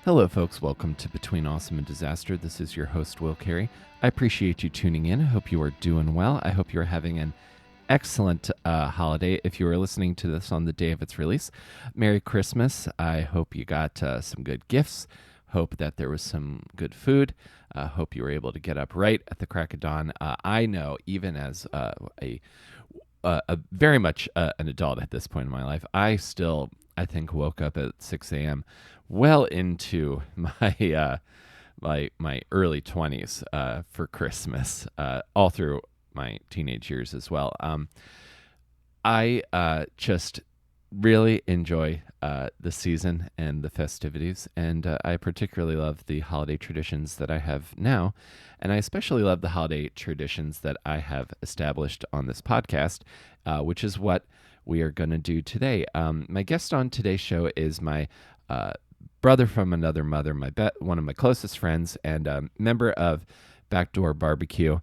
Hello, folks. Welcome to Between Awesome and Disaster. This is your host, Will Carey. I appreciate you tuning in. I hope you are doing well. I hope you're having an excellent holiday. If you are listening to this on the day of its release, Merry Christmas. I hope you got some good gifts. Hope that there was some good food. Hope you were able to get up right at the crack of dawn. I know, even as a very much an adult at this point in my life, I think, woke up at 6 a.m. well into my my early 20s for Christmas, all through my teenage years as well. I just really enjoy the season and the festivities, and I particularly love the holiday traditions that I have now, and I especially love the holiday traditions that I have established on this podcast, which is what we are going to do today. My guest on today's show is my brother from another mother, one of my closest friends, and member of Backdoor Barbecue,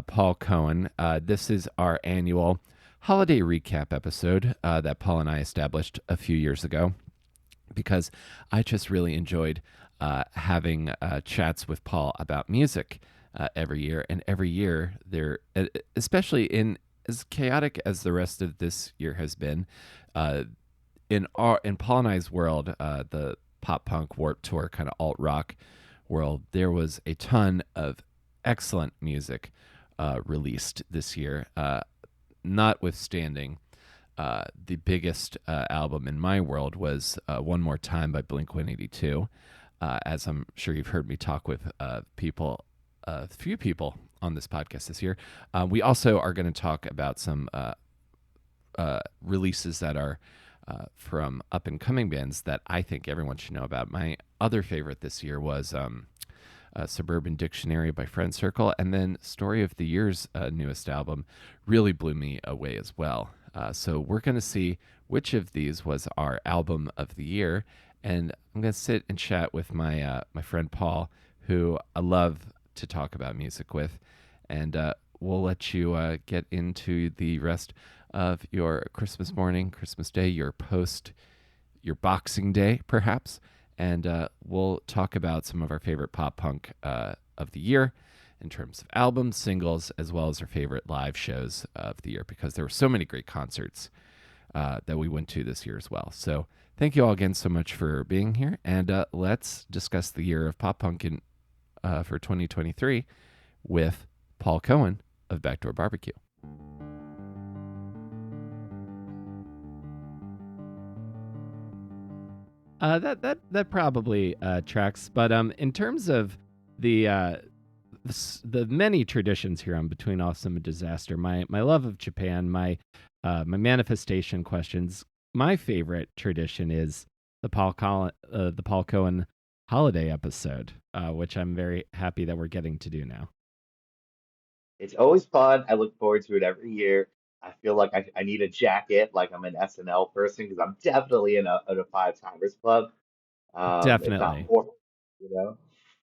Paul Cohen. This is our annual holiday recap episode that Paul and I established a few years ago because I just really enjoyed having chats with Paul about music every year. And every year, there, especially in as chaotic as the rest of this year has been, in Paul and I's world, the pop punk Warped Tour kind of alt rock world, there was a ton of excellent music released this year. Notwithstanding, the biggest album in my world was One More Time by Blink-182. As I'm sure you've heard me talk with a few people on this podcast this year. We also are going to talk about some releases that are from up-and-coming bands that I think everyone should know about. My other favorite this year was Suburban Dictionary by Friend Circle, and then Story of the Year's newest album really blew me away as well. So we're going to see which of these was our album of the year, and I'm going to sit and chat with my friend Paul, who I love to talk about music with, and we'll let you get into the rest of your Christmas morning, Christmas Day, your Boxing Day, perhaps. And we'll talk about some of our favorite pop punk of the year in terms of albums, singles, as well as our favorite live shows of the year, because there were so many great concerts that we went to this year as well. So thank you all again so much for being here. And let's discuss the year of pop punk for 2023 with Paul Cohen of Backdoor Barbecue. That probably tracks, but in terms of the many traditions here on Between Awesome and Disaster, my love of Japan, my manifestation questions, my favorite tradition is the Paul Cohen holiday episode, which I'm very happy that we're getting to do now. It's always fun. I look forward to it every year. I feel like I need a jacket, like I'm an SNL person, because I'm definitely in a Five Timers Club, if not Definitely. more, you know.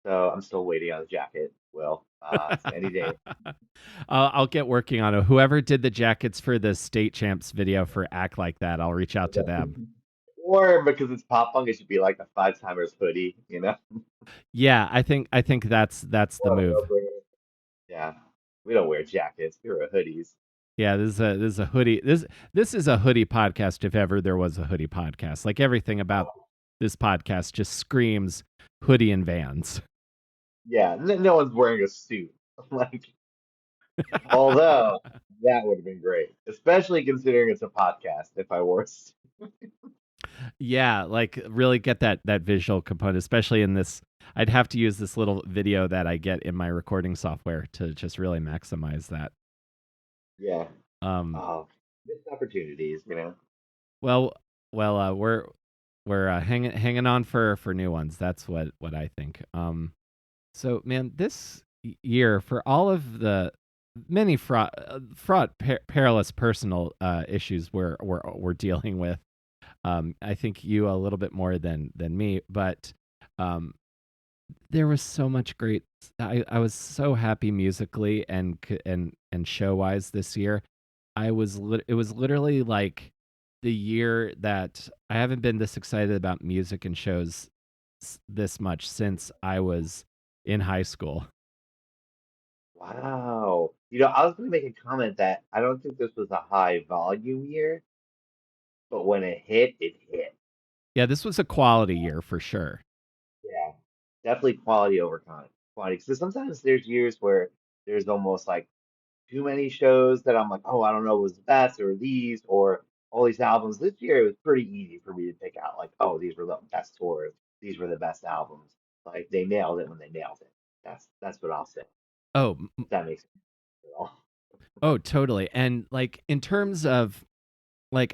So I'm still waiting on the jacket. Well, it's any day. I'll get working on it. Whoever did the jackets for the State Champs video for Act Like That, I'll reach out to them. Or because it's pop punk, it should be like a Five Timers hoodie, you know? Yeah, I think that's the Or a move. no-brainer. Yeah, we don't wear jackets. We wear hoodies. Yeah, this is a hoodie. This is a hoodie podcast if ever there was a hoodie podcast. Like everything about this podcast just screams hoodie and Vans. Yeah, no one's wearing a suit. Like, although that would have been great, especially considering it's a podcast. If I wore a suit. Yeah, like really get that visual component, especially in this. I'd have to use this little video that I get in my recording software to just really maximize that. Yeah. Um, Oh, missed opportunities, you know. well, we're hanging on for new ones. That's what I think. So man, this year for all of the many perilous personal issues we're dealing with. I think you a little bit more than me, but um, there was so much great. I was so happy musically and show wise this year. It was literally like the year that I haven't been this excited about music and shows this much since I was in high school. Wow. I was going to make a comment that I don't think this was a high volume year, but when it hit, it hit. Yeah, this was a quality year for sure. Yeah. Definitely quality over quantity. Because sometimes there's years where there's almost like too many shows that I'm like, oh, I don't know, was the best or these or all these albums. This year it was pretty easy for me to pick out like, oh, these were the best tours. These were the best albums. Like they nailed it when they nailed it. That's what I'll say. Oh, If that makes sense at all. oh, totally. And like in terms of like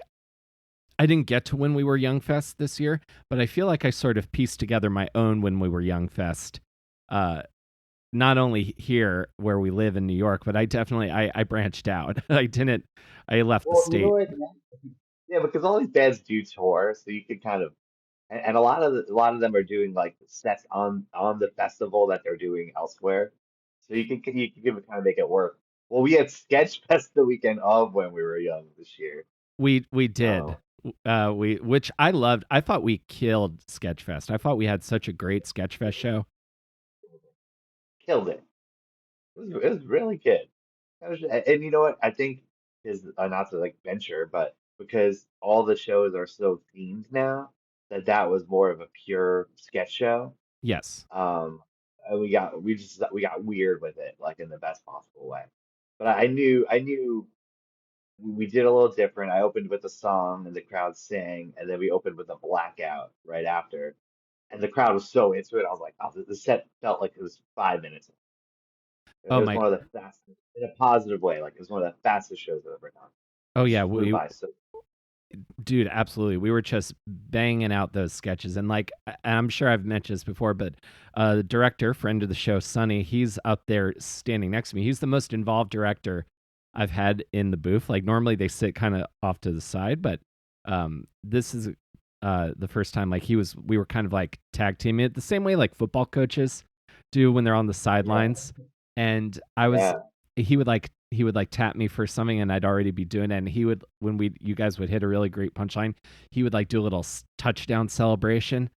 I didn't get to When We Were Young Fest this year, but I feel like I sort of pieced together my own When We Were Young Fest. Uh, not only here where we live in New York, but I branched out. I left the Well, you know state. what? Yeah, because all these bands do tour, so you can kind of and a lot of them are doing like sets on the festival that they're doing elsewhere. So you can kind of make it work. Well, we had Sketchfest the weekend of When We Were Young this year. We did. So We which I loved. I thought we killed Sketchfest. I thought we had such a great Sketchfest show. killed it. It was really good. And you know what? I think is not to like venture, but because all the shows are so themed now, that was more of a pure sketch show. Yes. Um, and we got weird with it, like in the best possible way. But I knew we did a little different. I opened with a song and the crowd sang, and then we opened with a blackout right after, and the crowd was so into it. I was like, oh, the set felt like it was 5 minutes. It Oh was my. one of the fastest, in a positive way. Like it was one of the fastest shows I've ever done. Oh It yeah. just flew We by. So Dude, absolutely. We were just banging out those sketches. And like, I'm sure I've mentioned this before, but the director, friend of the show, Sonny, he's up there standing next to me. He's the most involved director I've had in the booth. Like, normally they sit kind of off to the side, but this is the first time, like, we were kind of like tag teaming it the same way like football coaches do when they're on the yeah, sidelines. And yeah. he would like tap me for something and I'd already be doing it. And he would, when you guys would hit a really great punchline, he would like do a little touchdown celebration.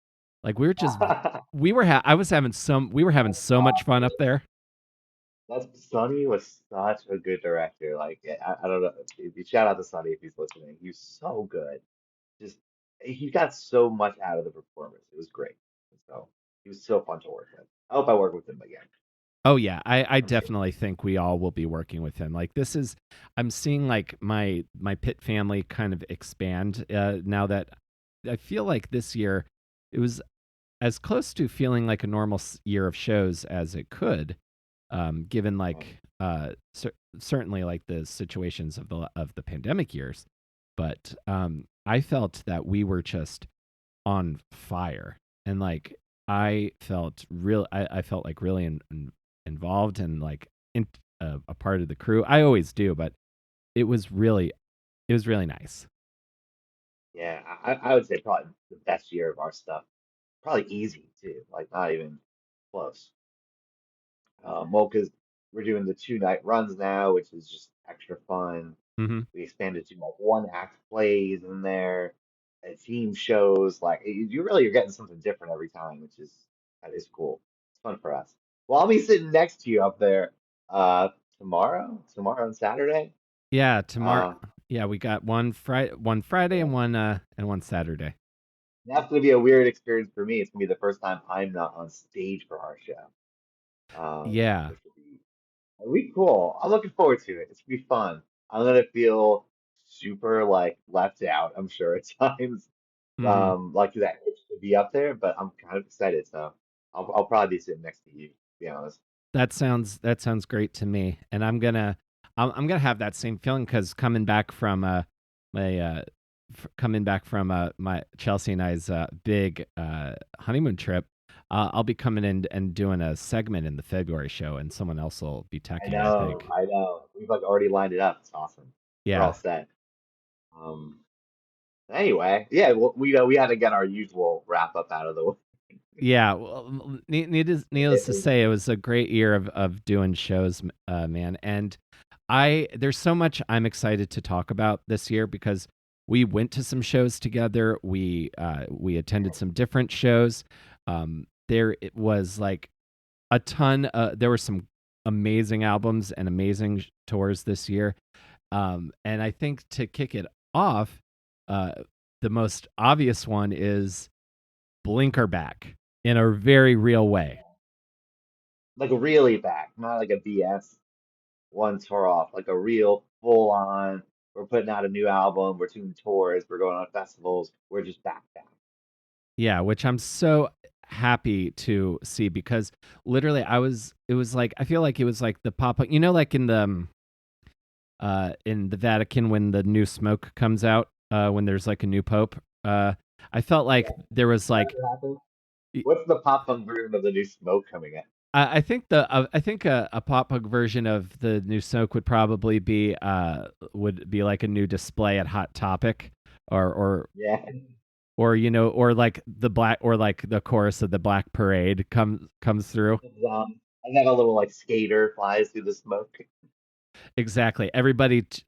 Like we were just, I was having we were having so much fun up there. That's Sonny was such a good director. Like I don't know. Shout out to Sonny if he's listening. He's so good. Just he got so much out of the performance. It was great. So he was so fun to work with. I hope I work with him again. Oh yeah, I I'm sure. definitely think we all will be working with him. Like this is, I'm seeing like my pit family kind of expand now that I feel like this year it was as close to feeling like a normal year of shows as it could, given like certainly like the situations of the pandemic years. But I felt that we were just on fire, and like I felt like really involved and like a part of the crew. I always do, but it was really nice. Yeah, I would say probably the best year of our stuff. Probably easy too. Like not even close. Well, because we're doing the 2 night runs now, which is just extra fun. Hmm. We expanded to like one act plays in there, and team shows. Like you're getting something different every time, which is that is cool. It's fun for us. Well, I'll be sitting next to you up there uh tomorrow and Saturday. Yeah, tomorrow. Uh, Yeah, we got one Friday yeah, and one Saturday. that's gonna be a weird experience for me. It's gonna be the first time I'm not on stage for our show. Yeah. Which will be it'll be cool. I'm looking forward to it. It's gonna be fun. I'm gonna feel super like left out, I'm sure at times. Hmm. Like that itch to be up there, but I'm kind of excited, so I'll probably be sitting next to you, to be honest. That sounds great to me, and I'm gonna have that same feeling because my coming back from my Chelsea and I's big honeymoon trip, I'll be coming in and doing a segment in the February show, and someone else will be I teching. I know, think. I know. We've like already lined it up. It's awesome. We're all Yeah. set. Um, anyway, yeah, well, we had to get our usual wrap up out of the way. Yeah, well, needless to say, it was a great year of doing shows, man. And there's so much I'm excited to talk about this year because we went to some shows together. We attended some different shows. There it was like a ton. There were some amazing albums and amazing tours this year. And I think to kick it off, uh, the most obvious one is Blinker back in a very real way. Like really back, not like a BS one tour off, like a real full on. We're putting out a new album. We're doing tours. We're going on festivals. We're just back, back. Yeah, which I'm so happy to see because literally it was like I feel like it was like the pop up, like in the Vatican when the new smoke comes out, when there's like a new pope. I felt like Yeah. there was That like ever happened? What's the pop punk version of the new smoke coming in? I think a pop punk version of the new smoke would be like a new display at Hot Topic, or or Yeah. or like the chorus of the Black Parade comes through. And then a little like skater flies through the smoke. Exactly.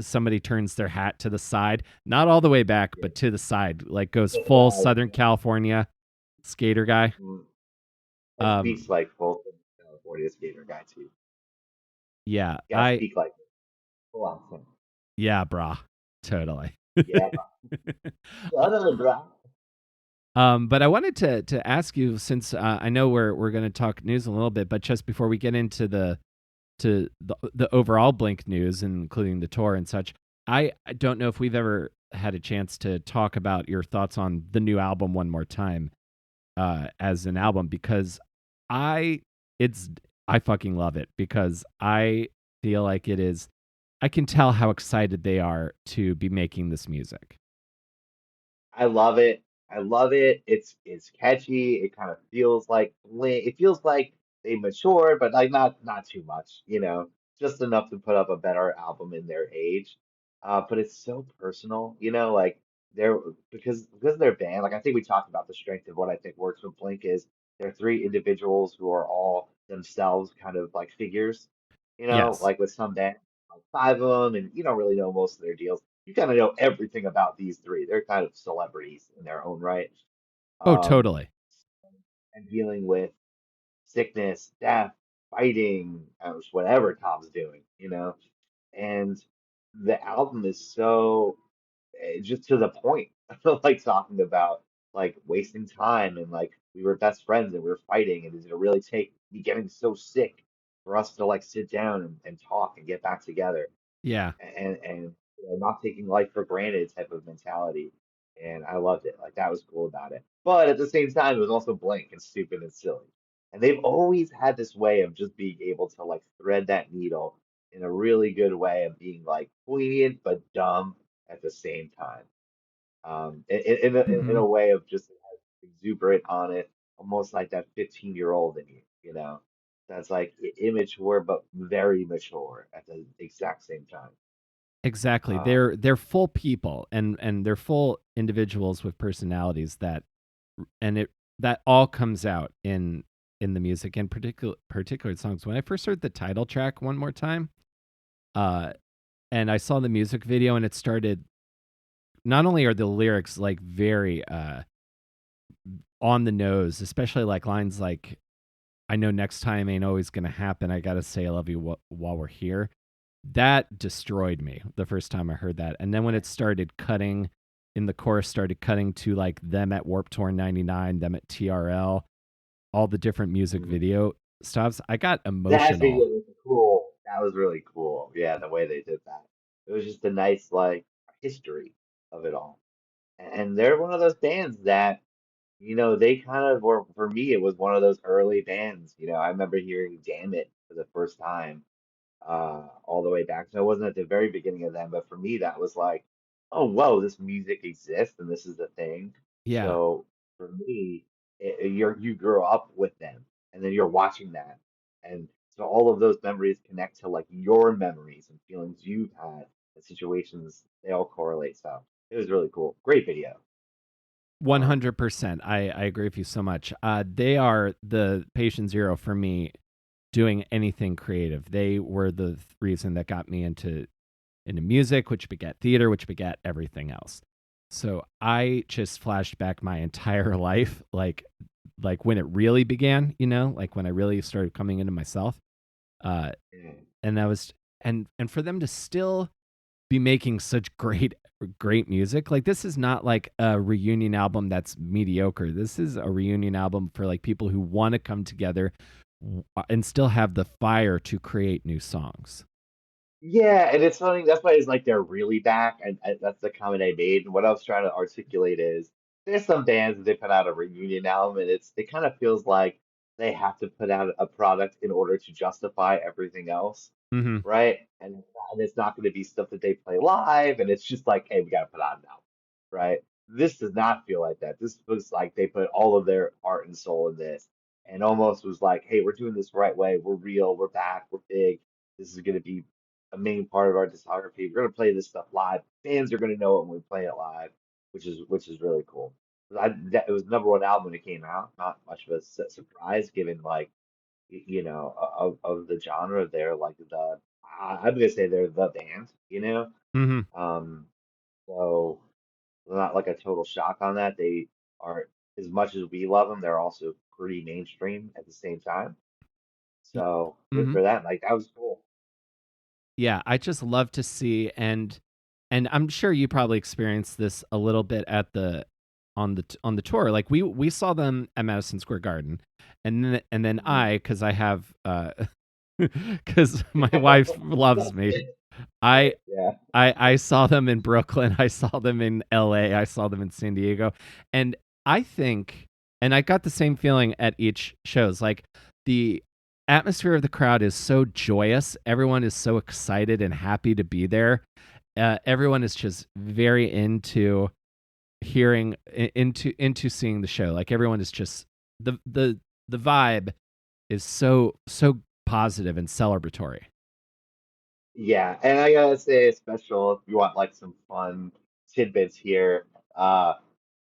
Somebody turns their hat to the side, not all the way back, Yeah. but to the side, like goes The full flag. Southern California skater guy. Mm. That speaks Um, like full California skater guy too. yeah, Yeah, speak like full accent. yeah, brah, totally. Yeah, totally, bro. But I wanted to ask you since I know we're going to talk news a little bit, but just before we get into the overall Blink news, including the tour and such, I don't know if we've ever had a chance to talk about your thoughts on the new album one more time, as an album, because I it's I fucking love it because I feel like it is. I can tell how excited they are to be making this music. I love it. I love it. It's catchy. It kind of feels like it feels like they matured, but like not too much, just enough to put up a better album in their age. But it's so personal, like they're because they're band. Like I think we talked about the strength of what I think works with Blink is they're three individuals who are all themselves kind of like figures, Yes. like with some band, like five of them, and you don't really know most of their deals. You kind of know everything about these three. They're kind of celebrities in their own right. Oh, Um, totally. and dealing with sickness, death, fighting, just whatever Tom's doing, And the album is so just to the point, like talking about like wasting time and like we were best friends and we were fighting, and is it really take me getting so sick for us to like sit down and talk and get back together? Yeah. And not taking life for granted type of mentality. And I loved it. Like that was cool about it. But at the same time, it was also blank and stupid and silly. And they've always had this way of just being able to like thread that needle in a really good way of being like poignant but dumb at the same time. In a Hmm. way of just exuberant on it, almost like that 15-year-old in you, That's like immature but very mature at the exact same time. Exactly. Um, They're full people, and they're full individuals with personalities and it that all comes out in the music and particular songs. When I first heard the title track one more time, uh and I saw the music video and it started, not only are the lyrics like very on the nose, especially like lines like I know next time ain't always going to happen. I got to say I love you while we're here. That destroyed me the first time I heard that. And then when it started cutting in the chorus, started cutting to like them at Warp Tour 99, them at TRL, all the different music mm, video stops, I got that video emotional. was cool. That was really cool. Yeah, the way they did that. It was just a nice like history of it all. And they're one of those bands that, they kind of were, for me, it was one of those early bands. I remember hearing Damn It for the first time all the way back. So it wasn't at the very beginning of them, but for me, that was like, oh, whoa, this music exists and this is the thing. Yeah. So for me, you grew up with them, and then you're watching that, and so all of those memories connect to like your memories and feelings you've had and situations. They all correlate. So it was really cool. Great video. Um, 100%. I agree with you so much. They are the patient zero for me doing anything creative. They were the reason that got me into music, which begat theater, which begat everything else. So I just flashed back my entire life, like like when it really began, like when I really started coming into myself. Uh, Mm. and that was and for them to still be making such great music. Like this is not like a reunion album that's mediocre. This is a reunion album for like people who want to come together and still have the fire to create new songs. Yeah, and it's funny. That's why it's like they're really back, and that's the comment I made. And what I was trying to articulate is there's some bands that they put out a reunion album, and it kind of feels like they have to put out a product in order to justify everything else, Mhm. right? And it's not going to be stuff that they play live, and it's just like, hey, we got to put out an album, right? This does not feel like that. This looks like they put all of their heart and soul in this, and almost was like, hey, we're doing this the right way. We're real. We're back. We're big. This is going to be a main part of our discography. We're gonna play this stuff live. Fans are gonna know it when we play it live, which is really cool. It was the number one album when it came out. Not much of a surprise given like of the genre. They're like I'm gonna say they're the band. Mhm. Um, so not like a total shock on that. They are as much as we love them. They're also pretty mainstream at the same time. So good Mhm. for them. Like that was cool. Yeah, I just love to see and I'm sure you probably experienced this a little bit at the on the tour. Like we saw them at Madison Square Garden, and then Mhm. I, because I have because my wife loves me. I Yeah. I saw them in Brooklyn, I saw them in LA, I saw them in San Diego, and I think and I got the same feeling at each shows. Like the atmosphere of the crowd is so joyous. Everyone is so excited and happy to be there. Everyone is just very into hearing into seeing the show. Like everyone is just the vibe is so positive and celebratory. Yeah, and I gotta say, special if you want like some fun tidbits here, uh,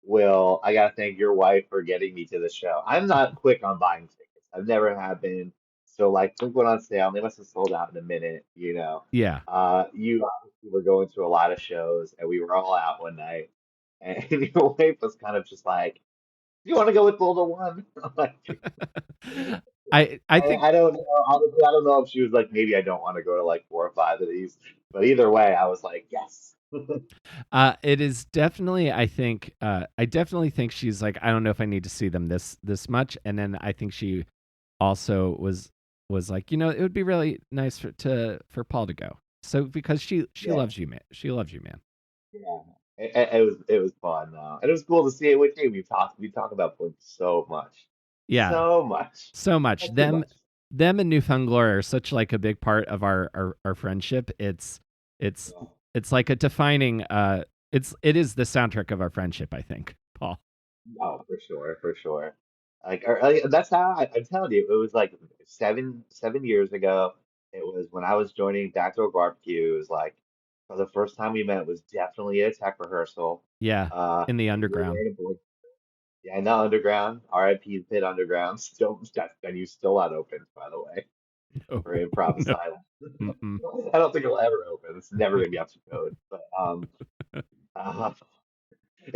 Will, I gotta thank your wife for getting me to the show. I'm not quick on buying tickets. I've never have been. So like, things went on sale, and they must have sold out in a minute. Yeah. You obviously were going to a lot of shows, and we were all out one night, and your wife was kind of just like, "Do you want to go with Boulder One?" I'm like, I think I don't know. Honestly, I don't know if she was like, maybe I don't want to go to like 4 or 5 of these. But either way, I was like, yes. it is definitely, I definitely think she's like, I don't know if I need to see them this much. And then I think she also was like, it would be really nice for Paul to go. So because she Yeah, loves you, man. She loves you, man. yeah. It was fun though, and it was cool to see it with you. We talk about Blink Yeah, so much, so much. not too much. Them and Newfound Glory are such like a big part of our friendship. It's Yeah. it's like a defining it is the soundtrack of our friendship, I think, Paul. Oh, for sure, for sure. That's how I'm telling you. It was like 7 years ago. It was when I was joining Backdoor Barbecue. It was like for the first time we met. It was definitely at a tech rehearsal. Yeah, in the And you were underground. wearing a boy. Yeah, and now Underground. R.I.P. Pit Underground. Still, that venue's still not open, by the way, No, for Improv no. Asylum. Mm-mm. I don't think it'll ever open. It's never gonna be up to code. But uh,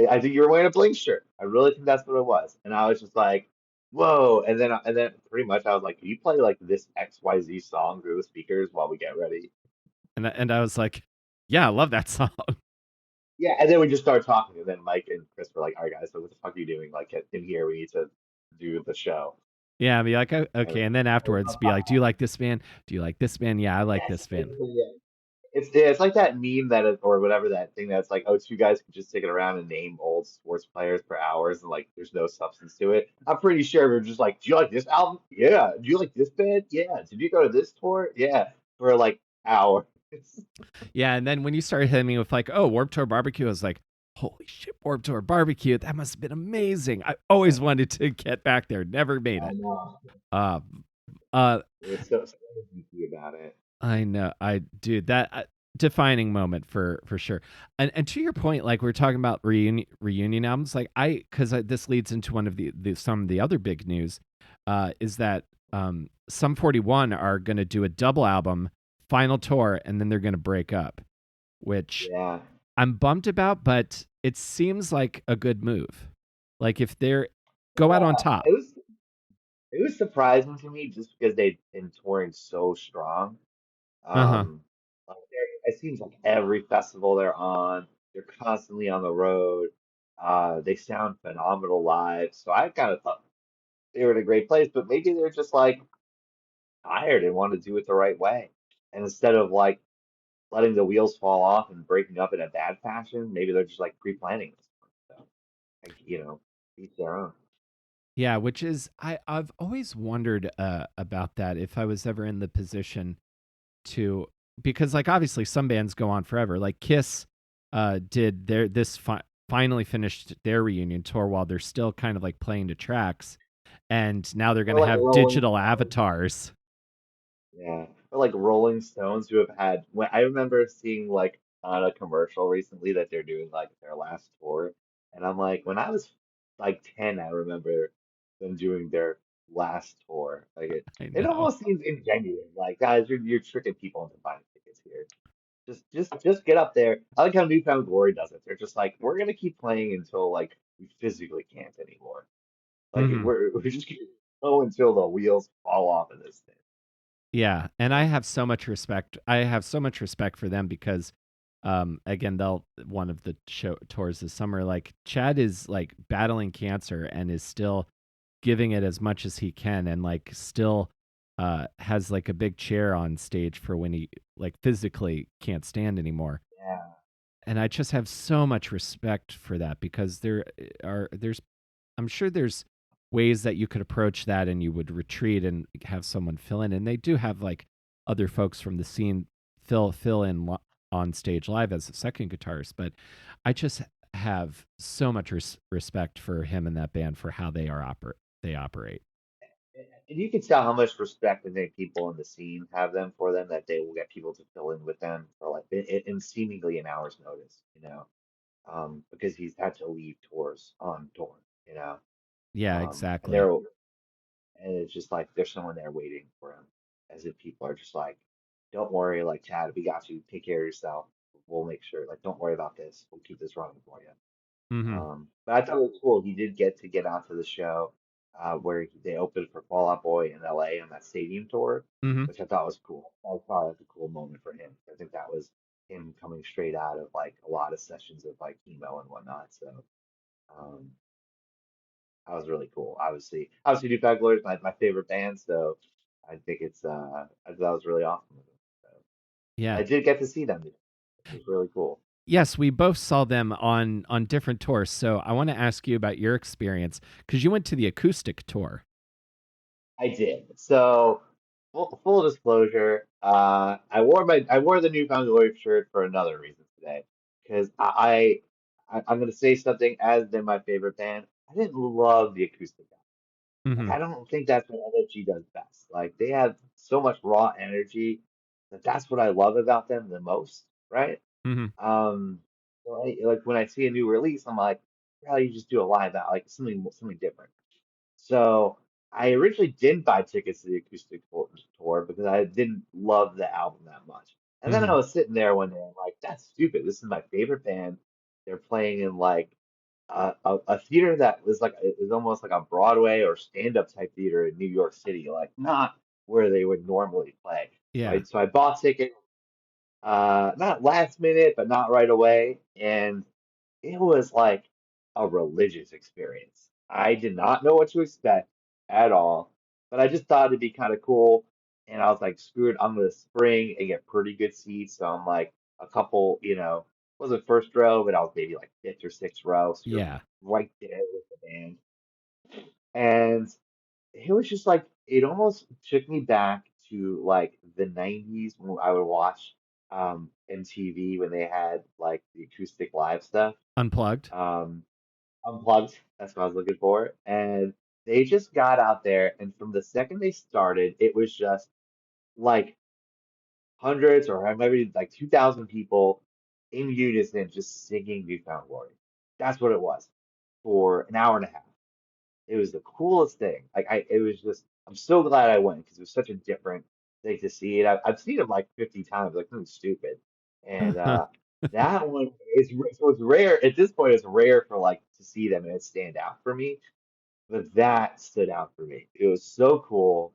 I think you were wearing a Blink shirt. I really think that's what it was. And I was just like, whoa. And then pretty much I was like, can you play like this XYZ song through the speakers while we get ready? And I was like, yeah, I love that song. Yeah. And then we just started talking. And then Mike and Chris were like, all right, guys, so what the fuck are you doing? Like in here, we need to do the show. Yeah, be like, And okay. And then afterwards, be like, do you like this band? Do you like this band? Yeah, I like yes, this band. it's like that meme that is, or whatever that thing that's like, oh, two guys can just stick it around and name old sports players for hours, and like there's no substance to it. I'm pretty sure we're just like, do you like this album? Yeah. Do you like this band? Yeah. Did you go to this tour? Yeah. For like hours. Yeah, and then when you started hitting me with like, oh, Warped Tour Barbecue, I was like, holy shit, Warped Tour Barbecue, that must have been amazing. I always wanted to get back there, never made I it. know. Uh, uh, It was so geeky about it. I know, dude, that defining moment for sure. And to your point, like we're talking about reunion albums, like because this leads into one of the some of the other big news, is that Sum 41 are going to do a double album, final tour, and then they're going to break up, which Yeah. I'm bummed about, but it seems like a good move. Like if they're go out on Yeah, top. it was surprising to me just because they've been touring so strong. Uh-huh. Um, it seems like every festival they're on, they're constantly on the road. They sound phenomenal live. So I kind of thought they were in a great place, but maybe they're just like tired and want to do it the right way. And instead of like letting the wheels fall off and breaking up in a bad fashion, maybe they're just like pre-planning this. So, like, each their own. Yeah, which is I've always wondered about that if I was ever in the position to, because like obviously some bands go on forever. Like Kiss did finally finished their reunion tour while they're still kind of like playing the tracks, and now they're going Or to like have Rolling digital Stones. avatars. Yeah, or like Rolling Stones who have had. When I remember seeing like on a commercial recently that they're doing like their last tour, and I'm like, when I was like 10, I remember them doing their last tour. Like it, I it know. almost seems ingenuine. Like, guys, you're tricking people into buying tickets here. Just get up there. I like how Newfound Glory does it. They're just like, we're gonna keep playing until like we physically can't anymore. Like Hmm. we're just gonna go until the wheels fall off of this thing. Yeah, and I have so much respect. I have so much respect for them because, again, they'll one of the show tours this summer. Like Chad is like battling cancer and is still giving it as much as he can, and like still, has like a big chair on stage for when he like physically can't stand anymore. Yeah. And I just have so much respect for that because there's I'm sure there's ways that you could approach that and you would retreat and have someone fill in. And they do have like other folks from the scene fill in on stage live as a second guitarist. But I just have so much respect for him and that band for how they operate. And you can tell how much respect I think people in the scene have them for them that they will get people to fill in with them for like in seemingly an hour's notice, because he's had to leave tours on tour, you know. Yeah, And exactly. they're and it's just like there's someone there waiting for him, as if people are just like, don't worry, like Chad, we got you. Take care of yourself. We'll make sure. Like, don't worry about this. We'll keep this running for you. Hmm. But I thought it was cool. He did get out to the show where they opened for Fall Out Boy in LA on that stadium tour, Hmm. which I thought was cool. I thought it was a cool moment for him. I think that was him coming straight out of like a lot of sessions of like chemo and whatnot. So um, that was really cool. Obviously, New Fat Glory is my favorite band, so I think I thought that was really awesome of him. So, Yeah. I did get to see them. It was really cool. Yes, we both saw them on different tours. So I want to ask you about your experience because you went to the acoustic tour. I did. So, full disclosure, I wore the Newfound Glory shirt for another reason today, because I'm gonna say something as they're my favorite band. I didn't love the acoustic album. Like Hmm. I don't think that's what NFG does best. Like they have so much raw energy that's what I love about them the most, right? Hmm. Um, so like when I see a new release, I'm like, probably you just do a live out, like something different. So I originally didn't buy tickets to the acoustic tour because I didn't love the album that much. And then I Hmm. was sitting there one day, I'm like, that's stupid. This is my favorite band. They're playing in like a theater that was like it was almost like a Broadway or stand-up type theater in New York City, like not where they would normally play. So Yeah. I bought tickets, not last minute, but not right away, and it was like a religious experience. I did not know what to expect at all, but I just thought it'd be kind of cool. And I was like, screw it, I'm gonna spring and get pretty good seats. So I'm like a couple, wasn't first row, but I was maybe like fifth or sixth row. So you're Yeah. right there with the band. And it was just like it almost took me back to like the 90s when I would watch MTV when they had like the acoustic live stuff. Unplugged. Um, Unplugged, that's what I was looking for. And they just got out there, and from the second they started, it was just like hundreds or maybe like 2,000 people in unison just singing Newfound Glory. That's what it was for an hour and a half. It was the coolest thing. It was just, I'm so glad I went because it was such a different thing to see it. I've seen it like 50 times, like something stupid. And that one is so it's rare at this point. It's rare for like to see them and it stand out for me. but that stood out for me. It was so cool.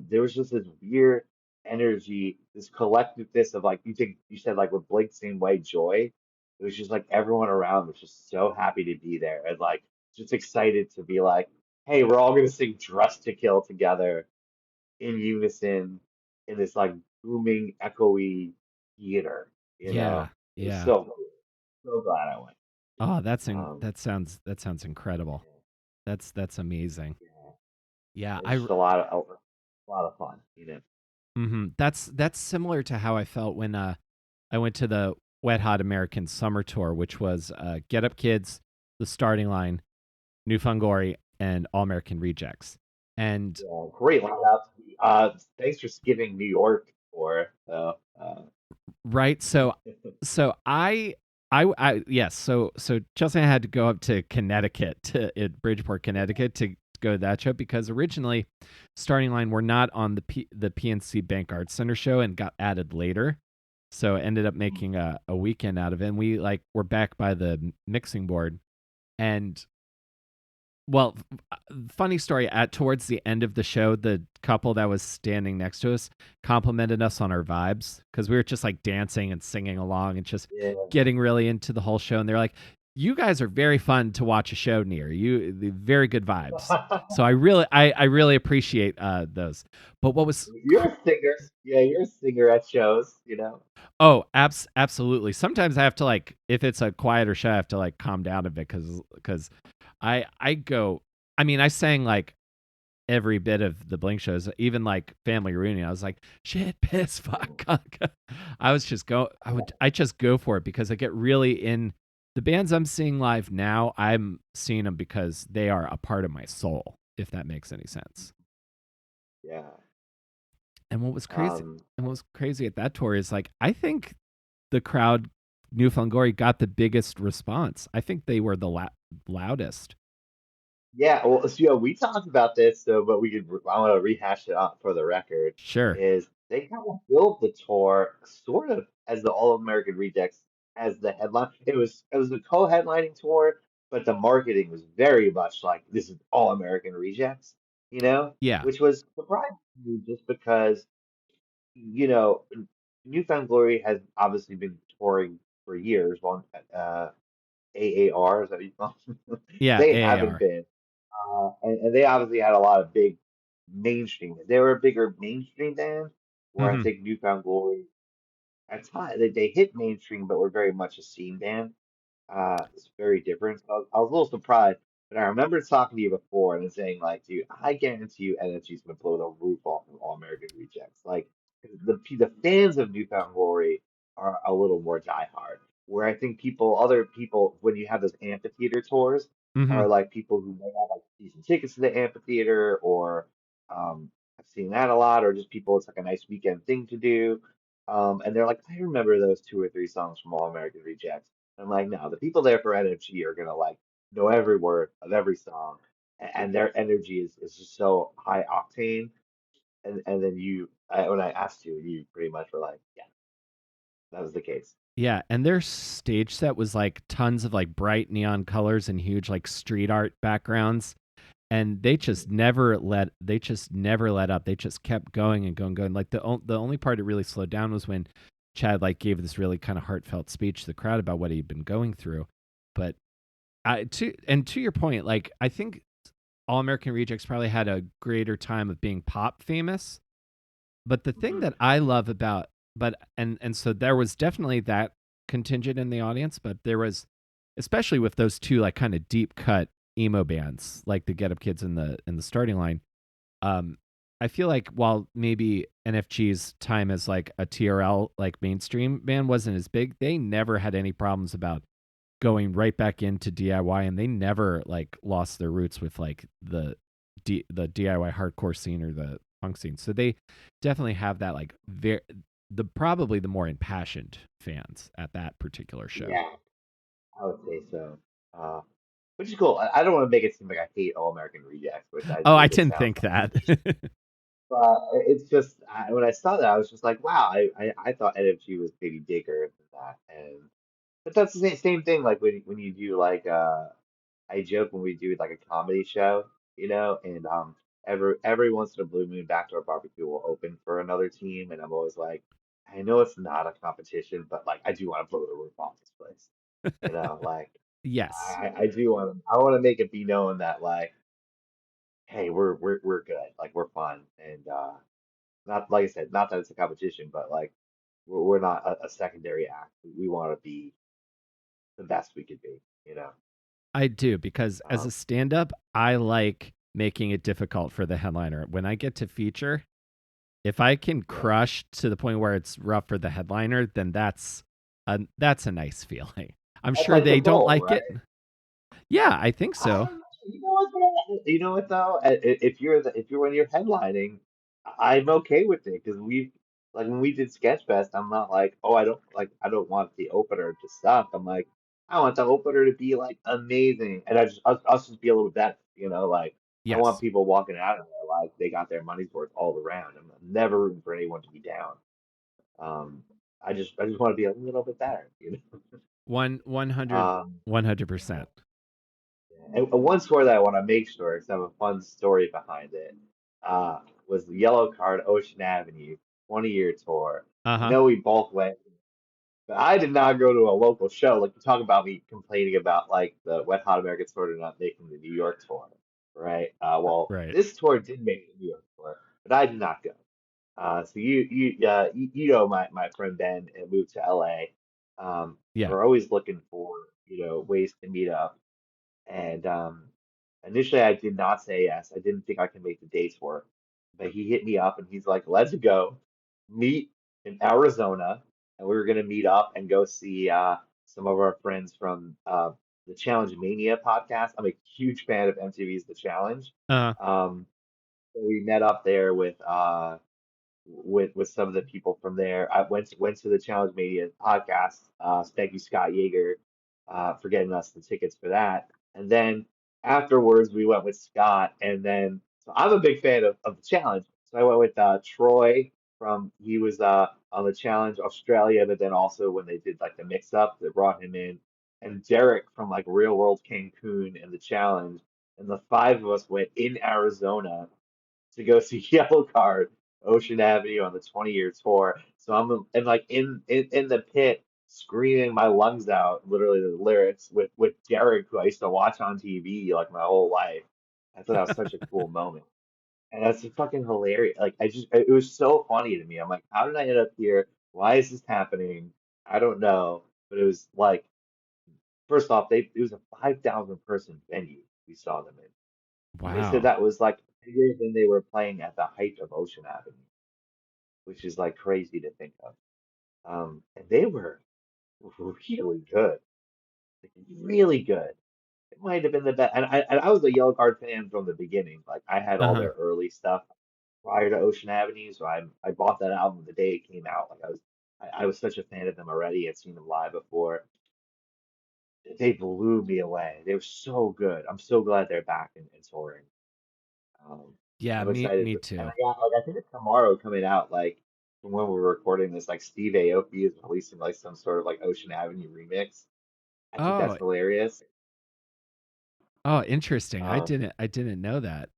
There was just this weird energy, this collectiveness of like you said like with Blink same way joy. It was just like everyone around was just so happy to be there and like just excited to be like, hey, we're all gonna sing Dressed to Kill together in unison in this like booming, echoey theater, you Yeah, know? It was yeah. so cool. So glad I went. Oh, Um, that sounds incredible. That's amazing. yeah. Yeah, It's just a lot of fun, you know. that's similar to how I felt when I went to the Wet Hot American Summer Tour, which was Get Up Kids, The Starting Line, New Fungori, and All American Rejects. And Yeah, great lineup. Thanks for skipping New York for right, so I yes, so Chelsea and I had to go up to Connecticut to at Bridgeport, Connecticut to go to that show because originally Starting Line were not on the PNC Bank Arts Center show and got added later. So it ended up making a weekend out of it. And we like were back by the mixing board and well, funny story. At towards the end of the show, the couple that was standing next to us complimented us on our vibes because we were just like dancing and singing along and just yeah. getting really into the whole show. And they're like, "You guys are very fun to watch a show near. You, the very good vibes." So I really appreciate those. But what was You're a singer. Yeah, you're a singer at shows, you know. oh, absolutely. Sometimes I have to like if it's a quieter show, I have to like calm down a bit because I go. I mean, I sang like every bit of the Blink shows, even like Family Reunion. I was like, shit, piss, fuck. I was just go. I just go for it because I get really in the bands I'm seeing live now. I'm seeing them because they are a part of my soul. If that makes any sense. Yeah. And what was crazy, Um, and what was crazy at that tour is like I think the crowd, New Fangoria, got the biggest response. I think they were the loudest. Yeah, well, so, we talked about this, so but I want to rehash it out for the record. Sure. Is they kind of built the tour sort of as the All American Rejects as the headline. It was a co-headlining tour, but the marketing was very much like this is All American Rejects, Yeah. which was surprising to me just because you know Newfound Glory has obviously been touring for years on AAR, is that what you call them? Yeah. They haven't AAR. been. And they obviously had a lot of big mainstream. They were a bigger mainstream band, where I Mm-hmm. think Newfound Glory at times they hit mainstream, but were very much a scene band. It's very different. So I was a little surprised, but I remember talking to you before and saying like, dude, I guarantee you, NFG's gonna blow the roof off of All American Rejects. Like the fans of Newfound Glory are a little more diehard. Where I think other people, when you have those amphitheater tours, Mm-hmm. are like people who may have like season tickets to the amphitheater, or I've seen that a lot, or just people. It's like a nice weekend thing to do. And they're like, I remember those two or three songs from All American Rejects. I'm like, no, the people there for energy are gonna like know every word of every song, and their energy is just so high octane. And then when I asked you, you pretty much were like, yeah, that was the case. Yeah, and their stage set was like tons of like bright neon colors and huge like street art backgrounds, and they just never let up. They just kept going and going, going. Like the only part it really slowed down was when Chad like gave this really kind of heartfelt speech to the crowd about what he'd been going through. But to your point, like I think All American Rejects probably had a greater time of being pop famous. But the thing Hmm. that I love about and so there was definitely that contingent in the audience, but there was especially with those two like kind of deep cut emo bands like the Get Up Kids in the Starting Line. Um, I feel like while maybe NFG's time as like a TRL like mainstream band wasn't as big, they never had any problems about going right back into DIY, and they never like lost their roots with like the DIY hardcore scene or the punk scene. So they definitely have that like the probably the more impassioned fans at that particular show. Yeah, I would say so. Uh, which is cool. I don't want to make it seem like I hate All American Rejects, which I Oh, I believe it didn't sounds think like. that. But it's just when I saw that, I was just like, wow, I thought NFG was maybe bigger than that, and but that's the same thing. Like when you do like I joke when we do like a comedy show, and every once in a blue moon, Backdoor Barbecue will open for another team, and I'm always like, I know it's not a competition, but like I do want to blow the roof off this place, like Yes, I do want to make it be known that like, hey, we're good, like we're fun, and not like I said, not that it's a competition, but like we're not a secondary act. We want to be the best we could be, you know. I do, because as Um, a stand-up, I like making it difficult for the headliner. When I get to feature, if I can yeah, crush to the point where it's rough for the headliner, then that's a nice feeling. I'm that's sure like the they don't goal, like right? it. Yeah, I think I so. don't know. You know what, though? You know what though? If you're when you're headlining, I'm okay with it because we like when we did Sketchfest, I'm not like, oh, I don't want the opener to suck. I'm like, I want the opener to be like amazing, and I'll just be a little better, like I want Yes, people walking out of there like they got their money's worth all around. I'm never rooting for anyone to be down. Um, I just want to be a little bit better. one hundred Um, 100%. And one story that I want to make sure, because I have a fun story behind it, was the Yellow Card Ocean Avenue 20-year tour. I Uh-huh. know we both went, but I did not go to a local show. Like, you talk about me complaining about like the Wet Hot American tour not making the New York tour, right? Well, Right. this tour did make the New York tour, but I did not go. So you know my friend Ben moved to LA. Yeah. We're always looking for ways to meet up. And initially, I did not say yes. I didn't think I could make the dates work. But he hit me up and he's like, let's go meet in Arizona. And we were going to meet up and go see some of our friends from the Challenge Mania podcast. I'm a huge fan of MTV's The Challenge. Uh Um, so we met up there with some of the people from there. I went to the Challenge Media podcast. Thank you, Scott Yeager, for getting us the tickets for that. And then afterwards, we went with Scott. And then so I'm a big fan of the Challenge. So I went with Troy from he was on the Challenge Australia, but then also when they did like the mix up, they brought him in. And Derek from like Real World Cancun and the Challenge. And the five of us went in Arizona to go see Yellow Card Ocean Avenue on the 20-year tour. So I'm and like in the pit screaming my lungs out, literally the lyrics with Derek, who I used to watch on TV like my whole life. I thought that was such a cool moment. And that's fucking hilarious. Like it was so funny to me. I'm like, how did I end up here? Why is this happening? I don't know. But it was like, first off, it was a 5,000 person venue we saw them in. And they said wow. that was like bigger than they were playing at the height of Ocean Avenue, which is like crazy to think of. And they were really good, like really good. It might have been the best. And I was a Yellow Card fan from the beginning. Like I had all Uh-huh. their early stuff prior to Ocean Avenue, so I bought that album the day it came out. Like I was such a fan of them already. I'd seen them live before. They blew me away. They were so good. I'm so glad they're back and touring. Um, Yeah, I'm me excited, and too. I got like I think it's tomorrow coming out. Like from when we're recording this, like Steve Aoki is releasing like some sort of like Ocean Avenue remix. I think that's Oh, hilarious. interesting. Um, I didn't know that.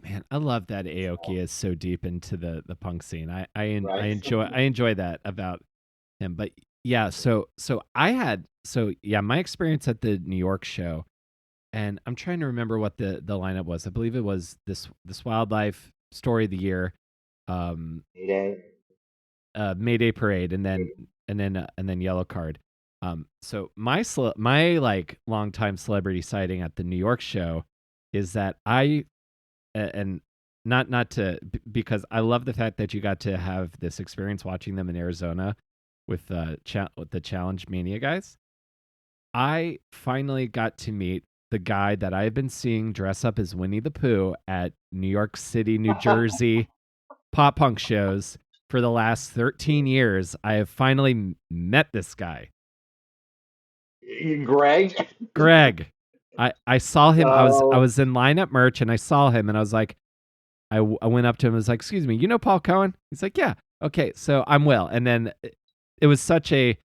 Man, I love that so, Aoki is so deep into the punk scene. I right? enjoy that about him. But yeah, so yeah, my experience at the New York show, and I'm trying to remember what the lineup was. I believe it was this wildlife story of the year, um, Mayday. Mayday Parade, and then Yellow Card. So my like longtime celebrity sighting at the New York show is that and not to because I love the fact that you got to have this experience watching them in Arizona with the Challenge Mania guys. I finally got to meet the guy that I've been seeing dress up as Winnie the Pooh at New York City, New Jersey pop punk shows for the last 13 years. I have finally met this guy, Greg. Greg. I saw him. I So was in line at merch and I saw him and I was like, I went up to him and was like, "Excuse me, you know Paul Cohen?" He's like, "Yeah." Okay, so I'm Will. And then it was such a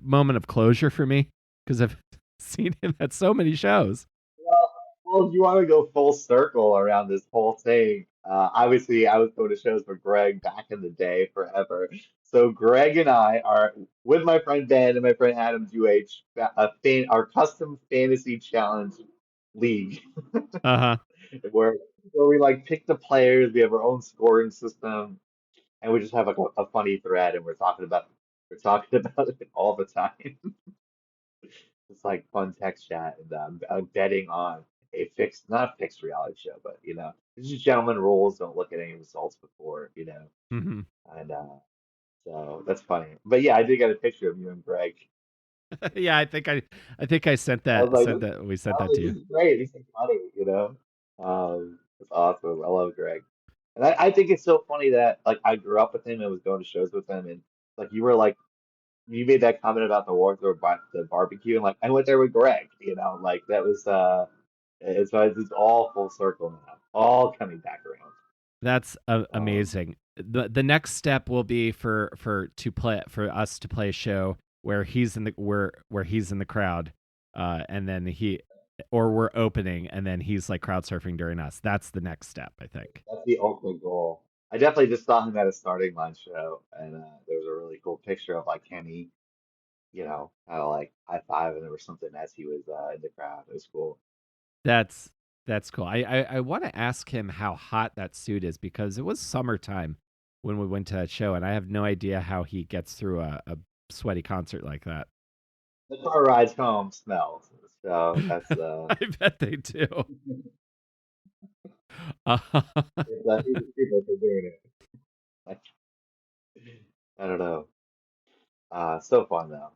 moment of closure for me because I've seen him at so many shows. Well, well, if you want to go full circle around this whole thing, obviously I was going to shows for Greg back in the day forever. So Greg and I are with my friend Ben and my friend Adam do our custom fantasy challenge league Uh-huh. where we like pick the players, we have our own scoring system, and we just have like a funny thread, and we're talking about it all the time. It's like fun text chat, and I'm betting on a fixed, not a fixed reality show, but it's just gentlemen rules. Don't look at any results before, Hmm. and so that's funny. But yeah, I did get a picture of you and Greg. Yeah, I think I I was like, we sent that to you. this is great. This is funny. It's awesome. I love Greg, and I think it's so funny that like I grew up with him and was going to shows with him, and like you were like you made that comment about the Warthog the barbecue, and like I went there with Greg, like that was it's all full circle now, all coming back around. That's Um, amazing. The next step will be for us to play a show where he's in the crowd, and then he or we're opening and then he's like crowd surfing during us. That's the next step, I think. that's the ultimate goal. I definitely just saw him at a starting line show, and there was a really cool picture of like Kenny, kind of like high fiving or something as he was in the crowd. It was cool. That's that's cool. I want to ask him how hot that suit is because it was summertime when we went to that show, and I have no idea how he gets through a sweaty concert like that. The car rides home smells, so that's I bet they do. Uh, he's a people for doing it. Like, I don't know. So fun though.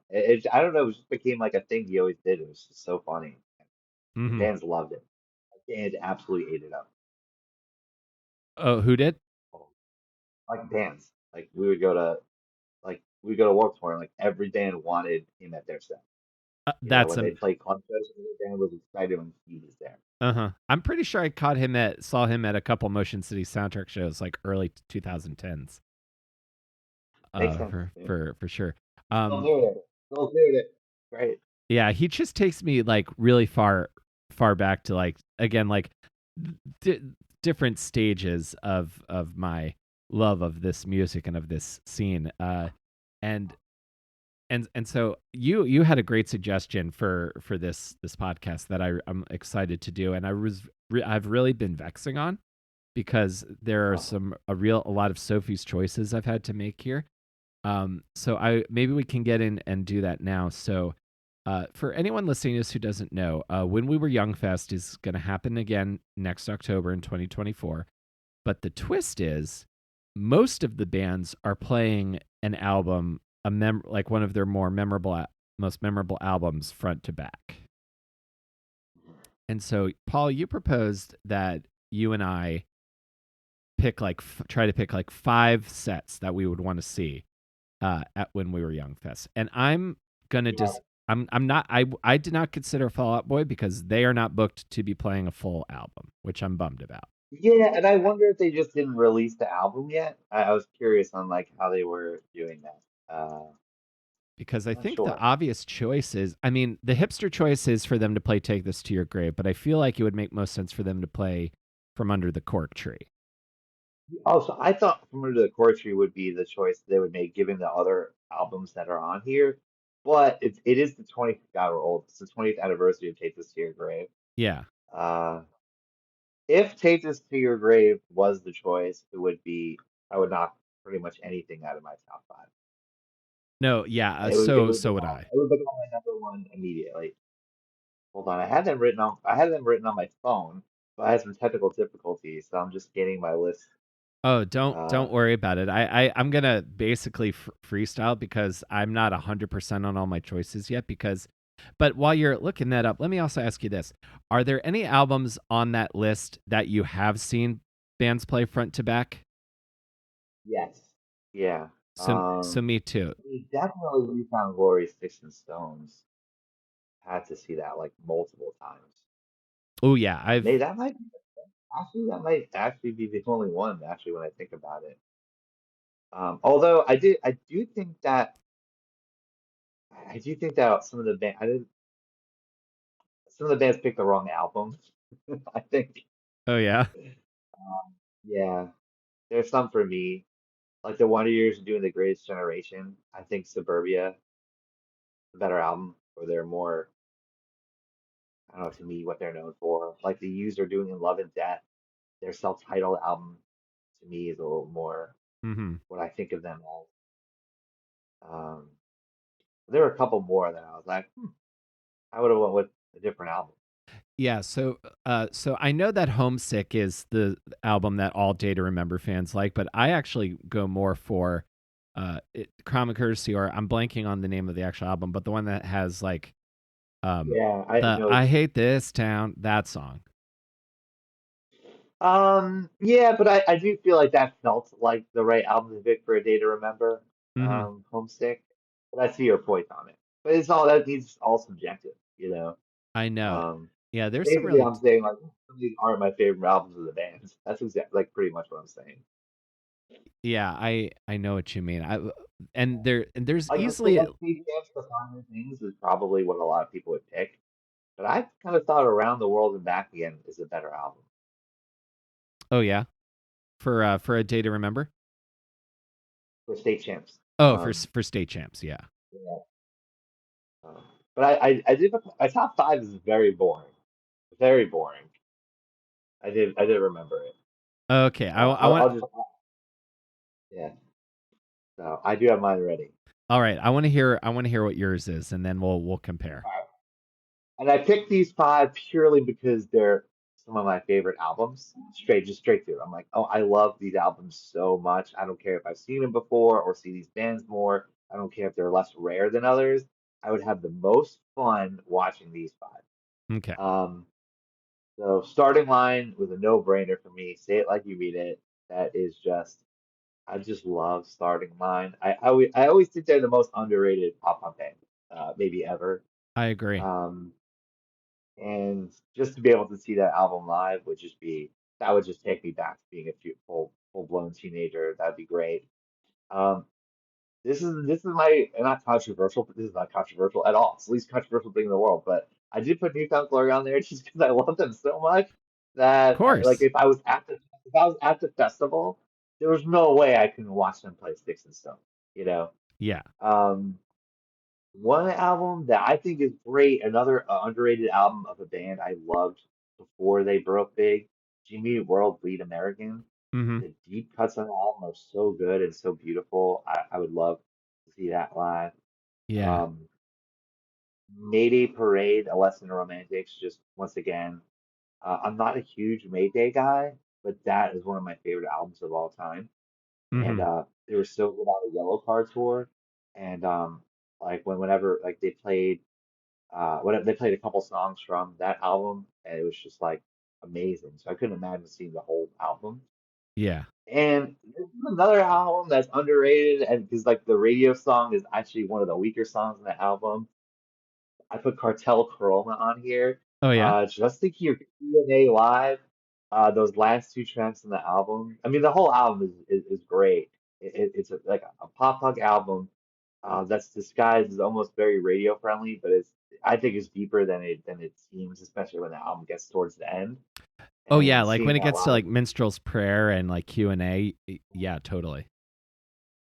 I don't know, it just became like a thing he always did. It was just so funny. The mhm. fans loved it. The fans absolutely ate it up. Oh, who did? Like bands. Like we go to Warped Tour and like every band wanted him at their set. That's When they played club shows, the band was excited when he was there. uh-huh. I'm pretty sure I saw him at a couple Motion City soundtrack shows like early 2010s. Makes sense. Yeah. For sure. Still Um, doing it. Still doing it. Great. yeah, he just takes me like really far back to like again like di- different stages of my love of this music and of this scene. And and so you had a great suggestion for this podcast that I'm excited to do, and I've really been vexing on because there are Uh, a lot of Sophie's choices I've had to make here. So I maybe we can get in and do that now. So for anyone listening to this who doesn't know, When We Were Young Fest is going to happen again next October in 2024. But the twist is most of the bands are playing an album, like one of their most memorable albums front to back. And so, Paul, you proposed that you and I try to pick like 5 sets that we would want to see at When We Were Young Fest. And I'm gonna yeah. just I'm not I did not consider Fall Out Boy because they are not booked to be playing a full album, which I'm bummed about. Yeah, and I wonder if they just didn't release the album yet. I was curious on like how they were doing that. Because I Not think the sure. obvious choice is, I mean, the hipster choice is for them to play Take This to Your Grave, but I feel like it would make most sense for them to play From Under the Cork Tree. Also, I thought From Under the Cork Tree would be the choice they would make given the other albums that are on here. But it is the 20th God we're old. It's the 20th anniversary of Take This to Your Grave. Yeah. Uh, if Take This to Your Grave was the choice, I would knock pretty much anything out of my top five. No, yeah, It so would so would become I. it would become my number one immediately. Hold on, I had them written on my phone, but I had some technical difficulties, so I'm just getting my list. Oh, Uh, don't worry about it. I'm gonna basically freestyle because I'm not 100% on all my choices yet. But while you're looking that up, let me also ask you this: Are there any albums on that list that you have seen bands play front to back? yes, yeah. So me too. Definitely We Found Glory, Sticks and Stones. Had to see that like multiple times. Oh yeah, Maybe that might actually be the only one actually when I think about it. Although I do think that some of the band I didn't. some of the bands picked the wrong album. I think. Oh yeah. Yeah, there's some for me. Like the Wonder Years doing the Greatest Generation. I think Suburbia, the better album, or they're more, I don't know, to me, what they're known for. Like the Used are doing In Love and Death, their self-titled album, to me, is a little more Mm-hmm. what I think of them as. Um, there were a couple more that I was like, I would have went with a different album. Yeah, so I know that Homesick is the album that all Day to Remember fans like, but I actually go more for Common Courtesy, or I'm blanking on the name of the actual album, but the one that has like Yeah, I the know. I Hate This Town, that song. Yeah, but I do feel like that felt like the right album to pick for A Day to Remember, Hmm. Homesick. But I see your point on it. But it's all that needs all subjective, you know. I know. Um, Yeah, there's some Basically really I'm saying like some of these aren't my favorite albums of the band. That's exactly like pretty much what I'm saying. yeah, I know what you mean. There's Like easily. Steve Jobs for Finer Things is probably what a lot of people would pick. But I kind of thought Around the World and Back Again is a better album Oh yeah, for A Day to Remember. for State Champs. Oh, for State Champs, yeah. Yeah. Um, but I did my top five is very boring. Very boring. I did remember it. Okay, So I want. I'll just yeah. So I do have mine ready. All right, I want to hear what yours is, and then we'll compare. And I picked these five purely because they're some of my favorite albums. Just straight through. I'm like, oh, I love these albums so much. I don't care if I've seen them before or see these bands more. I don't care if they're less rare than others. I would have the most fun watching these five. Okay, Um, so starting line was a no-brainer for me. Say It Like You Mean It. That is just, I just love starting line. I always think they're the most underrated pop punk band, maybe ever. I agree. Um, and just to be able to see that album live would just be, that would just take me back to being a full blown teenager. That'd be great. Um, this is my, not controversial, but this is not controversial at all. It's the least controversial thing in the world. But I did put Newfound Glory on there just because I love them so much Of that like course. if I was at the festival, there was no way I couldn't watch them play Sticks and Stones. You know. Yeah. Um, One album that I think is great, another underrated album of a band I loved before they broke big, Jimmy Eat World Bleed American. Mm-hmm. The deep cuts on the album are so good and so beautiful. I would love to see that live. Yeah. Um, Mayday Parade, A Lesson in Romantics, just once again, I'm not a huge Mayday guy, but that is one of my favorite albums of all time. And Mm-hmm. they were so good on the Yellow Card tour. And like whenever like they played they played a couple songs from that album, and it was just like amazing. So I couldn't imagine seeing the whole album. Yeah. And this is another album that's underrated, and because like the radio song is actually one of the weaker songs in the album. I put Cartel Corona on here. Oh yeah. Just to hear Q&A live, those last two tracks in the album. I mean, the whole album is great. It's like a pop punk album that's disguised as almost very radio friendly, but I think it's deeper than it seems, especially when the album gets towards the end. Oh yeah. And Like seeing when it that gets to live, like Minstrel's Prayer and like Q&A. Yeah, totally.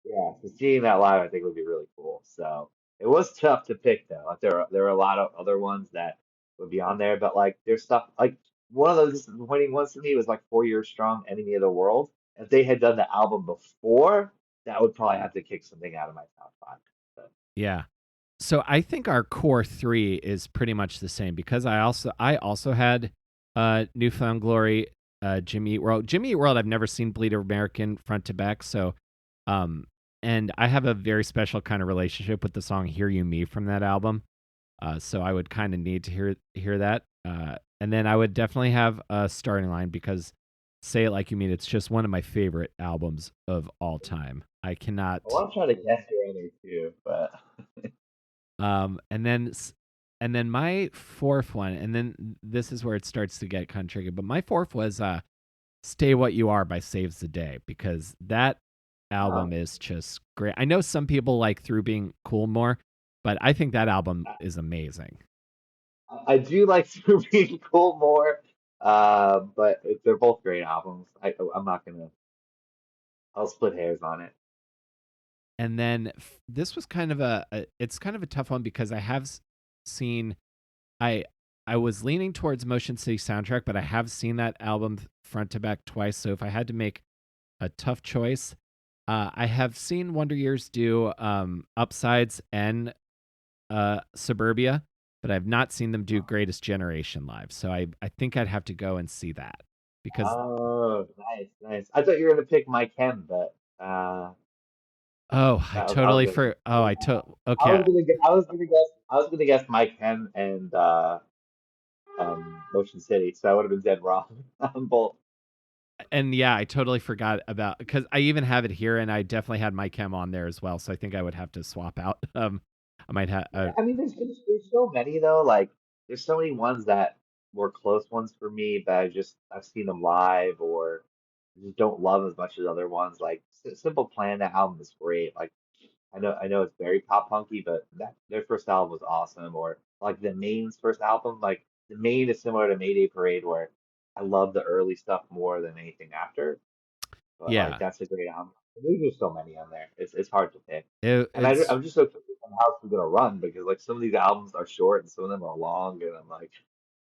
yeah, so seeing that live, I think would be really cool. So it was tough to pick though. Like there are a lot of other ones that would be on there, but like there's stuff like one of those disappointing ones to me was like 4 Years Strong, Enemy of the World. If they had done the album before, that would probably have to kick something out of my top five. But, Yeah. So I think our core three is pretty much the same because I also had Newfound Glory, Jimmy Eat World. Jimmy Eat World I've never seen Bleed American front to back, so um and I have a very special kind of relationship with the song Hear You Me from that album. So I would kind of need to hear that. And then I would definitely have a starting line because Say It Like You Mean It's just one of my favorite albums of all time. I well, cannot. I'm trying to guess your other two, but Um, and then s- and then my fourth one, and then this is where it starts to get kind of tricky. But my fourth was "Stay What You Are" by Saves the Day because that uh, album is just great. I know some people like Through Being Cool more, but I think that album is amazing. I do like Supreme Cool more, but they're both great albums. I'm not gonna. I'll split hairs on it. And then this was kind of it's kind of a tough one because I have seen I I was leaning towards Motion City Soundtrack, but I have seen that album front to back twice. So if I had to make a tough choice, I have seen Wonder Years do Upsides and Suburbia, but I've not seen them do Greatest Generation live. So I think I'd have to go and see that because Oh, nice, nice. I thought you were gonna pick My Chem, but oh, I was I okay. was gonna get, I was gonna guess My Chem and Motion City, so I would have been dead wrong on both. And yeah, I totally forgot about because I even have it here, and I definitely had my chem on there as well. So I think I would have to swap out. I might have. Yeah, I mean, there's so many though. Like, there's so many ones that were close ones for me, but I've seen them live or just don't love as much as other ones. Like Simple Plan, that album is great. Like, I know it's very pop punky, but that their first album was awesome. Or like the Main's first album, like the Main is similar to Mayday Parade, where I love the early stuff more than anything after. But like Yeah, that's a great album. There's just so many on there. It's hard to pick. And it's I'm just so curious on how it's gonna run because like some of these albums are short and some of them are long, and I'm like,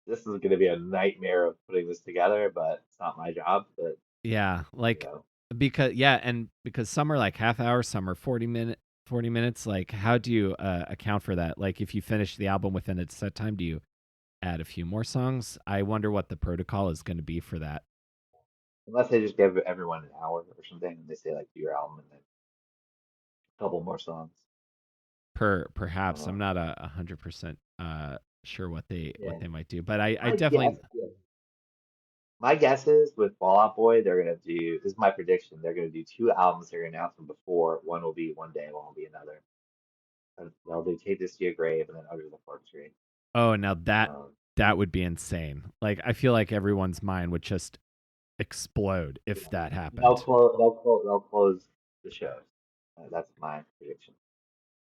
this is gonna be a nightmare of putting this together, but it's not my job. But yeah, you like know, because yeah, and because some are like half hour, some are 40 minutes. Like, how do you account for that? Like, if you finish the album within its set time, do you add a few more songs? I wonder what the protocol is going to be for that. unless they just give everyone an hour or something, and they say like do your album and then a couple more songs. I don't Perhaps I'm know. not 100% sure Yeah, what they might do, but I my guess, definitely. yeah. My guess is with Fall Out Boy, they're gonna do. This is my prediction. They're gonna do two albums. They're gonna announce them before. One will be one day. One will be another. And they'll do Take This to Your Grave and then Under the Cork Tree. Oh, now Um, that would be insane. Like, I feel like everyone's mind would just explode if that happened. they'll close the shows. That's my prediction.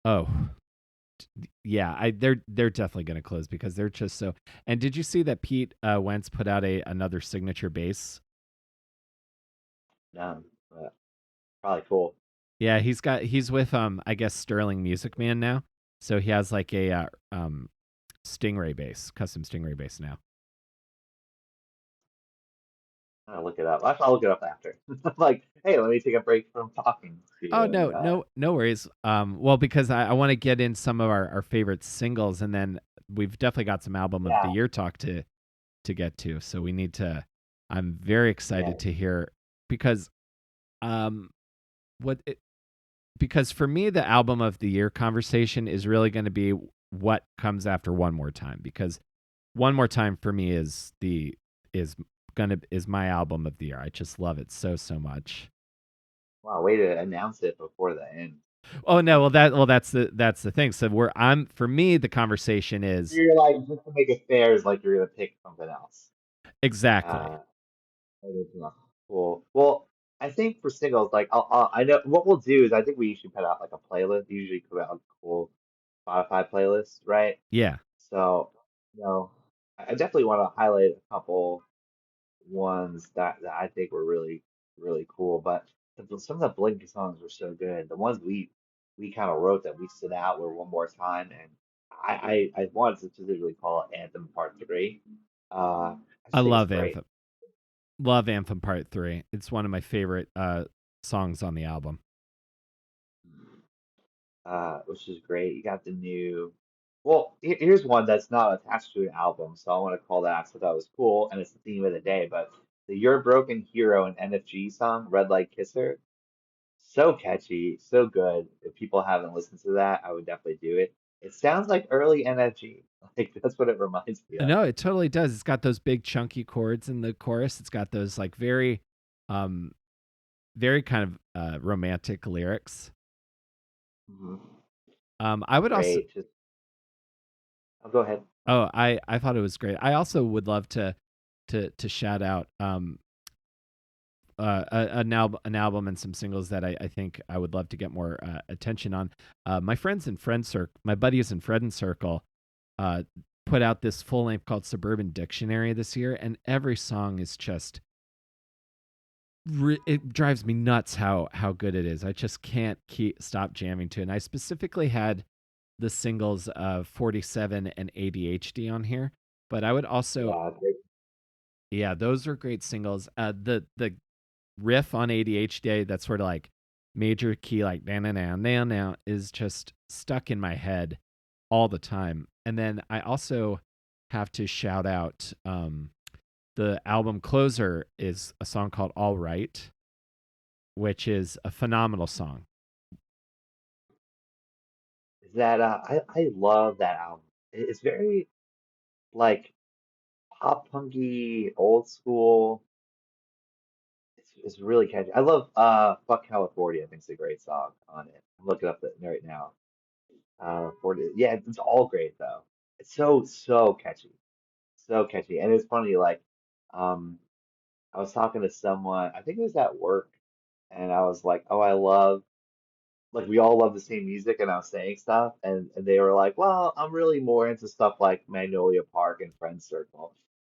Oh, yeah, they're definitely going to close because they're just so. And did you see that Pete Wentz put out a another signature bass? But probably cool. Yeah, he's with I guess Sterling Music Man now. So he has like a Stingray bass, custom Stingray bass now. I'll look it up. I'll look it up after. I'm like, hey, let me take a break from talking to Oh you. And no, no worries. Well, because I want to get in some of our favorite singles, and then we've definitely got some album of the yeah, year talk to get to. So we need to. I'm very yeah. excited to hear because um what it, because for me the album of the year conversation is really going to be what comes after One More Time because One More Time for me is is my album of the year. I just love it so much. Wow, way to announce it before the end. Oh no, that's the thing. So we're I'm for me the conversation is You're like, just to make it fair, is like you're gonna pick something else. exactly. Uh, that is not cool. Well, I think for singles, like I know what we'll do is I think we usually put out like a playlist. Usually put out a cool Spotify playlist, right? Yeah. So, you know, I definitely want to highlight a couple ones that I think were really cool. But some of the Blink songs were so good. The ones we kind of wrote that we stood out were One More Time, and I wanted to specifically call it Anthem Part Three. I I just think it's love great. Anthem. Love Anthem Part 3. It's one of my favorite songs on the album. Which is great. You got the new. Well, here's one that's not attached to an album, so I want to call that. So that was cool, and it's the theme of the day. But the You're a Broken Hero and NFG song, Red Light Kisser, so catchy, so good. If people haven't listened to that, I would definitely do it. It sounds like early NFG. Like that's what it reminds me of. No, it totally does. It's got those big chunky chords in the chorus. It's got those like um very kind of romantic lyrics. Hmm. I would also Great. Just I'll go ahead. oh, I thought it was great. I also would love to shout out an album and some singles that I think I would love to get more attention on. My friends and friend circle, my buddies and friend circle, uh, put out this full length called Suburban Dictionary this year, and every song is just it drives me nuts how good it is. I just can't stop jamming to it. And I specifically had the singles of 47 and ADHD on here, but I would also Yeah, yeah, those are great singles. The riff on ADHD, that's sort of like major key, like now is just stuck in my head all the time. And then I also have to shout out the album closer is a song called All Right, which is a phenomenal song. is that I love that album. It's very like pop punky, old school. It's really catchy. I love Fuck California. I think it's a great song on it. I'm looking up right now. 40, yeah, it's all great though. It's so catchy. So catchy. And it's funny, like um I was talking to someone, I think it was at work, and I was like, "Oh, I love like we all love the same music," and I was saying stuff, and they were like, "Well, I'm really more into stuff like Magnolia Park and Friends Circle,"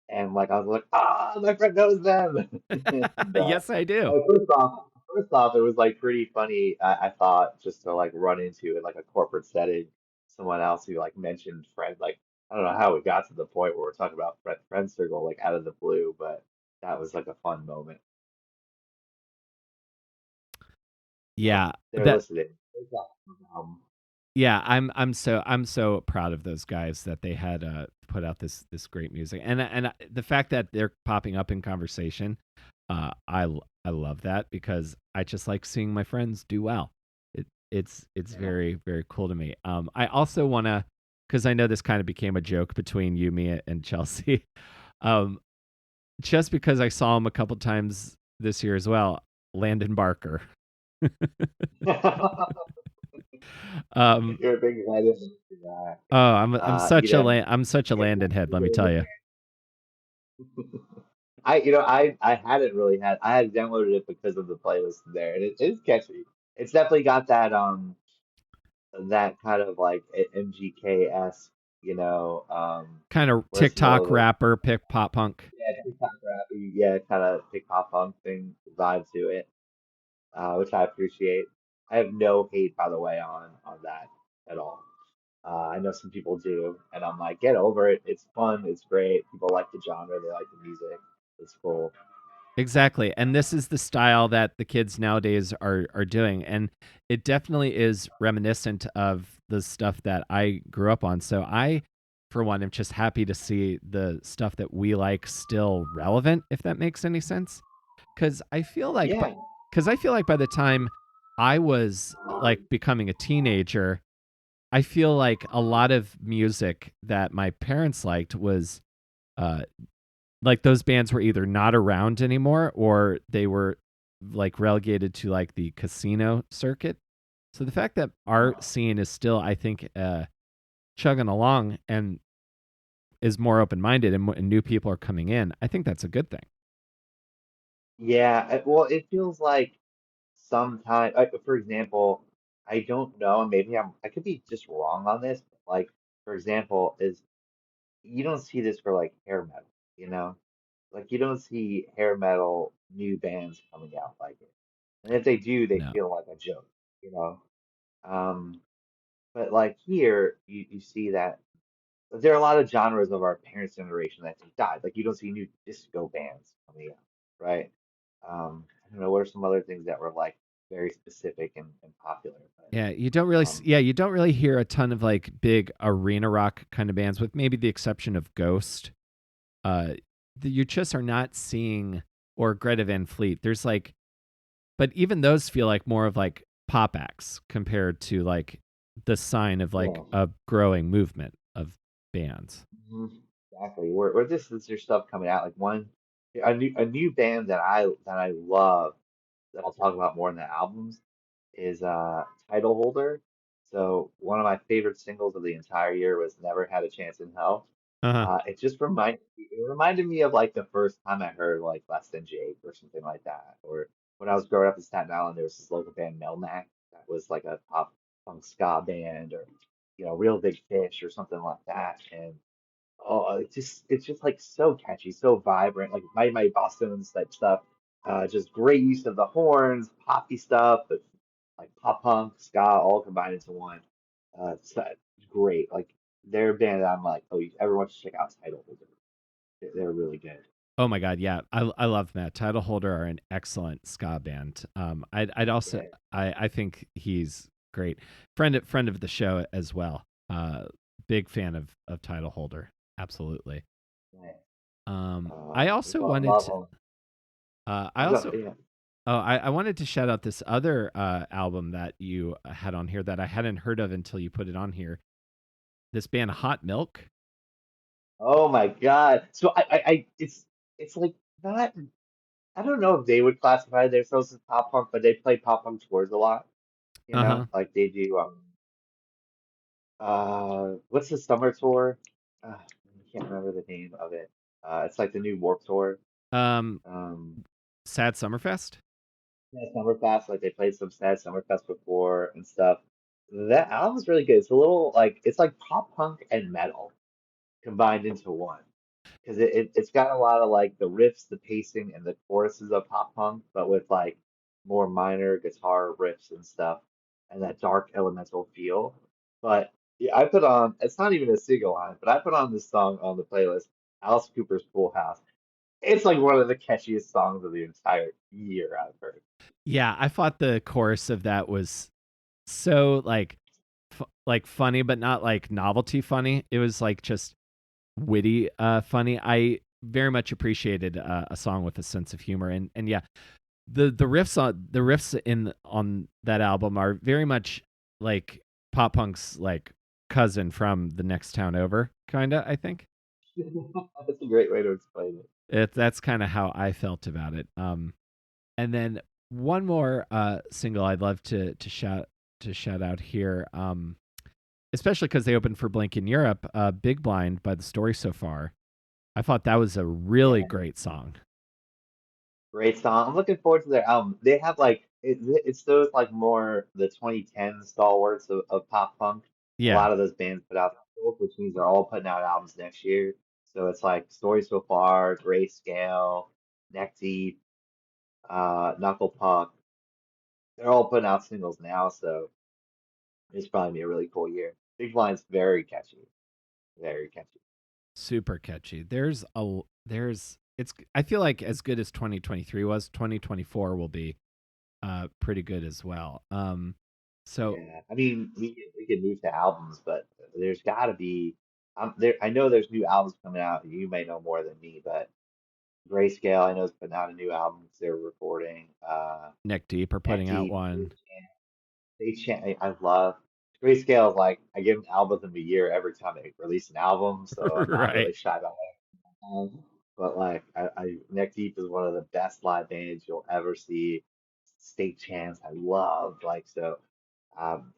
and like I was like, "Ah, my friend knows them." And Yes, I do. first off, it was like pretty funny. I thought just to like run into in like a corporate setting, someone else who like mentioned friend, like I don't know how we got to the point where we're talking about Friends Circle like out of the blue, but that was like a fun moment. So Yeah, they're that listening. yeah, I'm so proud of those guys that they had put out this great music, and the fact that they're popping up in conversation, I love that because I just like seeing my friends do well. It's Yeah. very cool to me. I also wanna, because I know this kind of became a joke between you, me, and Chelsea. Um, just because I saw him a couple times this year as well, Landon Barker. um, You're a big fan of that. oh, I'm such a Yeah, Landon head. Let me tell you. I hadn't really had I had downloaded it because of the playlist there, and it is catchy. It's definitely got that kind of like MGK-esque, Kind of where's some TikTok other rapper, pick pop punk. yeah, TikTok rap, yeah, kind of hip hop punk thing vibe to it, which I appreciate. I have no hate, by the way, on that at all. I know some people do, and I'm like, get over it. It's fun. It's great. People like the genre. They like the music. It's cool. Exactly. And this is the style that the kids nowadays are doing. And it definitely is reminiscent of the stuff that I grew up on. So I, for one, am just happy to see the stuff that we like still relevant, if that makes any sense. Cause I feel like Yeah. because I feel like by the time I was like becoming a teenager, I feel like a lot of music that my parents liked was uh like those bands were either not around anymore or they were like relegated to like the casino circuit. So the fact that our scene is still, I think, chugging along and is more open minded and new people are coming in, I think that's a good thing. Yeah. Well, it feels like sometimes, like, for example, I don't know, and maybe I could be just wrong on this. But like, for example, is you don't see this for like hair metal, you know? Like you don't see hair metal new bands coming out like it. And if they do, they No. feel like a joke, you know? But like here, you see that there are a lot of genres of our parents' generation that just died. Like you don't see new disco bands coming out, right? I don't know, what are some other things that were like very specific and popular? Yeah, you don't really Um, you don't really hear a ton of like big arena rock kind of bands with maybe the exception of Ghost. Uh you just are not seeing, or Greta Van Fleet. There's like, but even those feel like more of like pop acts compared to like the sign of like yeah, a growing movement of bands. exactly. Where this is your stuff coming out, like a new band that I love that I'll talk about more in the albums is Title Holder. So one of my favorite singles of the entire year was Never Had a Chance in Hell. Uh-huh. It reminded me of like the first time I heard like Less Than Jake or something like that. Or when I was growing up in Staten Island, there was this local band Melmac that was like a pop punk ska band, or Real Big Fish or something like that. Oh, it's just like so catchy, so vibrant, like my Boston's type stuff. Just great use of the horns, poppy stuff, but like pop punk, ska, all combined into one. It's great. Like they're a band that I'm like, oh, everyone should check out Title Holder. They're really good. Oh my god, yeah, I love Matt. Title Holder are an excellent ska band. I'd also Yeah, I think he's great. Friend of the show as well. Big fan of Title Holder. Absolutely. yeah. I also wanted Love to. them. I also Yeah. I wanted to shout out this other album that you had on here that I hadn't heard of until you put it on here. This band Hot Milk. Oh my God. So it's like not. I don't know if they would classify themselves as pop punk, but they play pop punk tours a lot. Uh huh. Like they do. What's the summer tour? I can't remember the name of it. It's like the new Warp Tour. Um, Um, Sad Summerfest. yeah, Summerfest. Like they played some sad Summerfest before and stuff. That album's really good. It's a little like it's like pop punk and metal combined into one. Because it's got a lot of like the riffs, the pacing, and the choruses of pop punk, but with like more minor guitar riffs and stuff, and that dark elemental feel. But yeah, I put on, it's not even a single line, but I put on this song on the playlist, Alice Cooper's Pool House. It's like one of the catchiest songs of the entire year I've heard. Yeah, I thought the chorus of that was so like like funny, but not like novelty funny. It was like just witty funny. I very much appreciated a song with a sense of humor, and yeah, the riffs in on that album are very much like pop punk's like cousin from the next town over, kind of, I think. That's a great way to explain it. That's kind of how I felt about it. And then one more single I'd love to shout out here, especially because they opened for Blink in Europe. Big Blind by The Story So Far. I thought that was a really Yeah. great song. Great song. I'm looking forward to their album. They have like it's those like more the 2010 stalwarts of pop punk. A Yeah, lot of those bands put out singles, which means they're all putting out albums next year. So it's like Story So Far, Grayscale, Neck Deep, Knuckle Puck. They're all putting out singles now, so it's probably be a really cool year. Big Blind's very catchy, very catchy. super catchy. There's it's I feel like as good as 2023 was, 2024 will be pretty good as well. So Yeah, I mean, we can move to albums, but there's got to be. There. I know there's new albums coming out. You may know more than me, but Grayscale, I know, is putting out a new album 'cause they're recording. Neck Deep are Neck putting out Deep, one. they chant. I love Grayscale. Is like I give them albums of the year every time they release an album, so I'm not Right. really shy about it. But like, Neck Deep is one of the best live bands you'll ever see. State Chance, I love. Like so.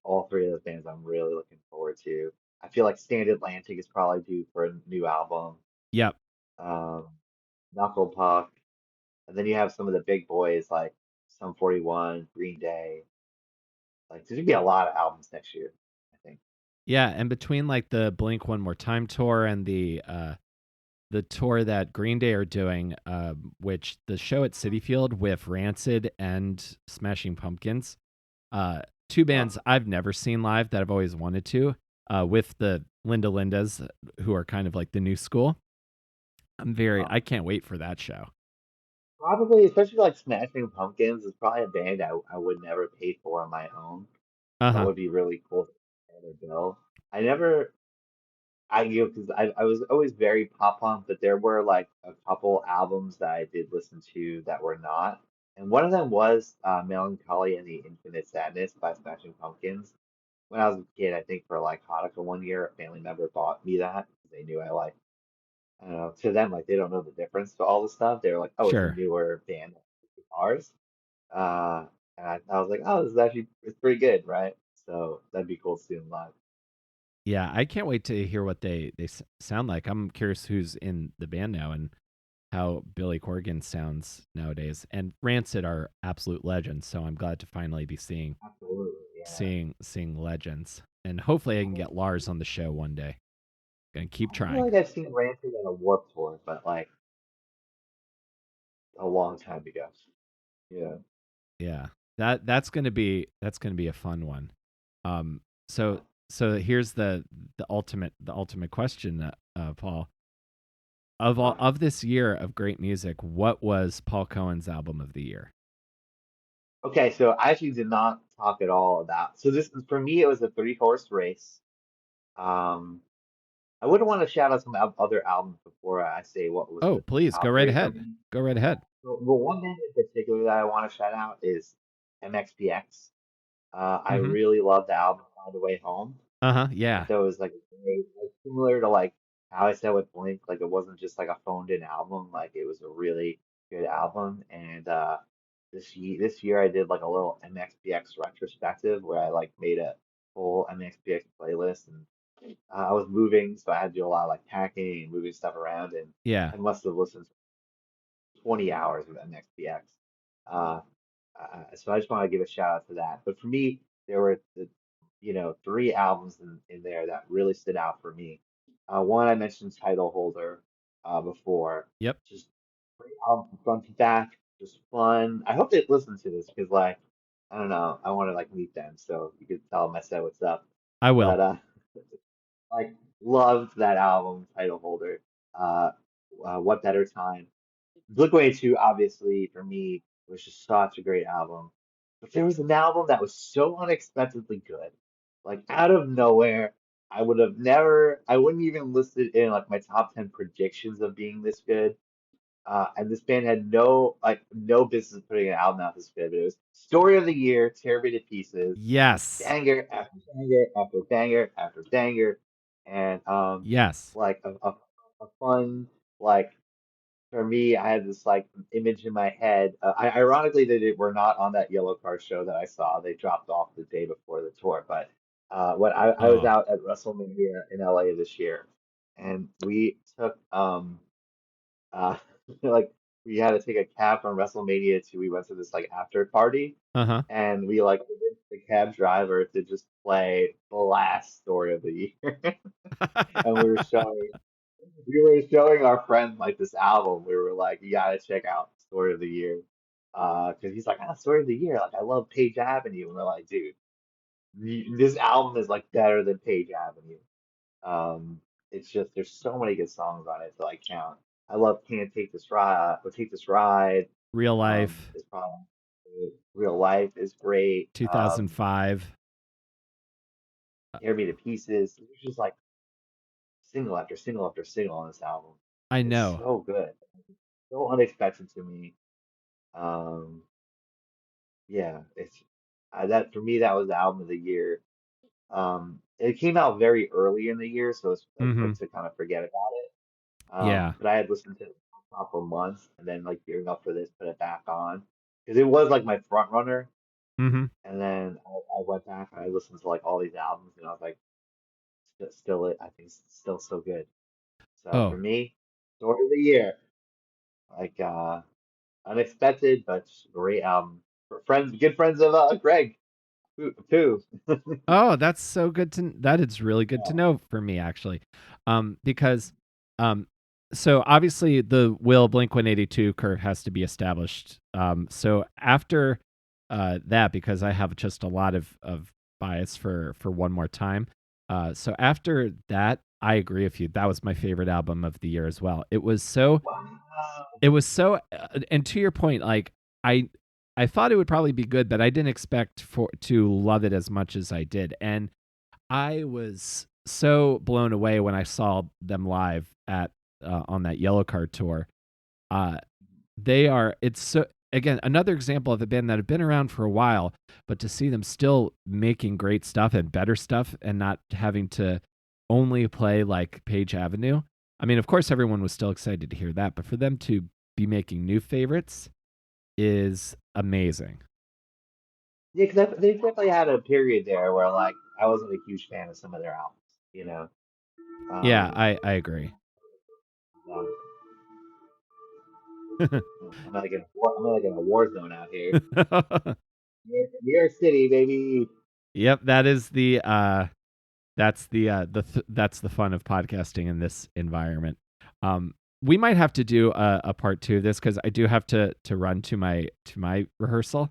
All three of those bands I'm really looking forward to. I feel like Stand Atlantic is probably due for a new album. Yep. Um, Knuckle Puck, and then you have some of the big boys like Sum 41, Green Day. Like there's gonna be a lot of albums next year, I think. Yeah, and between like the Blink One More Time tour and the tour that Green Day are doing, which the show at Citi Field with Rancid and Smashing Pumpkins, two Oh, bands I've never seen live that I've always wanted to, with the Linda Lindas, who are kind of like the new school. oh. I can't wait for that show. Probably, especially like Smashing Pumpkins is probably a band I would never pay for on my own. Uh That huh. would be really cool to pay their bill. I never because I was always very pop punk, but there were like a couple albums that I did listen to that were not. And one of them was Melancholy and the Infinite Sadness by Smashing Pumpkins. When I was a kid, I think for like Hanukkah one year, a family member bought me that because they knew I don't know, to them, like they don't know the difference to all the stuff. They were like, oh, it's a Sure. newer band with guitars. And I was like, oh, this is actually, it's pretty good, right? So that'd be cool to see them live. Yeah, I can't wait to hear what they sound like. I'm curious who's in the band now and how Billy Corgan sounds nowadays. And Rancid are absolute legends, so I'm glad to finally be Absolutely, yeah. seeing legends. And hopefully I can get Lars on the show one day. Gonna keep I feel trying. like I've seen Rancid on a Warped Tour, but like a long time ago. Yeah. Yeah. That's gonna be a fun one. Um so so here's the ultimate question, Paul. Of this year of great music, what was Paul Cohen's album of the year? Okay, so I actually did not talk at all about. So this for me, it was a three-horse race. Um, I wouldn't want to shout out some other albums before I say what was Oh, the please go top right three for ahead. me. Go right ahead. Well, one band in particular that I want to shout out is MXPX. I Mhm. really love the album On the Way Home. Uh-huh. I Yeah. thought it was like similar to like how I said with Blink, like it wasn't just like a phoned in album, like it was a really good album. And this year I did like a little MXPX retrospective where I like made a full MXPX playlist, and I was moving, so I had to do a lot of like packing and moving stuff around, and Yeah. I must have listened to 20 hours of MXPX. Uh, so I just want to give a shout out to that. But for me, there were three albums in there that really stood out for me. One I mentioned Title Holder before. Yep. Just great album from front to back, just fun. I hope they listen to this because like I don't know, I want to like meet them so you could tell them I said what's up. I will. But like loved that album, Title Holder. Uh, what better time? Blink-182, obviously, for me, was just such a great album. But there was an album that was so unexpectedly good. Like, out of nowhere, I wouldn't even list it in like my top 10 predictions of being this good. And this band had no business putting an album out this good, but it was Story of the Year, Tear Me to Pieces, Yes. banger after banger after banger after banger, and Yes. like a fun like for me, I had this like image in my head. Ironically, were not on that yellow card show that I saw. They dropped off the day before the tour. But when I was Oh. out at WrestleMania in LA this year, and we took uh like we had to take a cab from WrestleMania to we went to this like after party, Uh-huh. and we like convinced the cab driver to just play the last story of the year, and we were showing our friend like this album. We were like, you gotta check out Story of the Year. Because he's like, Story of the Year. Like, I love Page Avenue. And we're like, dude, this album is like better than Page Avenue. Um, it's just there's so many good songs on it to like count. I love Can't Take This Ride, but Take This Ride. Real life. Is probably Real Life is great. 2005. Tear Me to Pieces. There's just like single after single after single on this album. I It's know. so good, so unexpected to me. Um, yeah, it's that for me that was the album of the year. It came out very early in the year, so it's like quick Mhm. to kind of forget about it. Yeah. But I had listened to it for months, and then like gearing up for this, put it back on because it was like my front runner. Mhm. And then I went back and I listened to like all these albums, and I was like, still it. I think it's still so good. So for Oh. me, story of the year, like unexpected but great album. For friends, good friends of Greg too. Oh, that's so good to that is really good to know for me actually. Because um so obviously the will Blink 182 curve has to be established. So after that, because I have just a lot of bias for one more time. So after that, I agree with you. That was my favorite album of the year as well. Wow. It was so and to your point, like I I thought it would probably be good, but I didn't expect for to love it as much as I did. And I was so blown away when I saw them live at on that Yellow Card tour. Uh they are it's so again another example of a band that have been around for a while, but to see them still making great stuff and better stuff and not having to only play like Page Avenue. I mean, of course everyone was still excited to hear that, but for them to be making new favorites is amazing. Yeah, because they definitely had a period there where like I wasn't a huge fan of some of their albums, you know. Yeah, Um, I agree. um, I'm like in a war zone out here. New York City, baby. Yep, that is That's the fun of podcasting in this environment. We might have to do a part 2 of this because I do have to run to my rehearsal.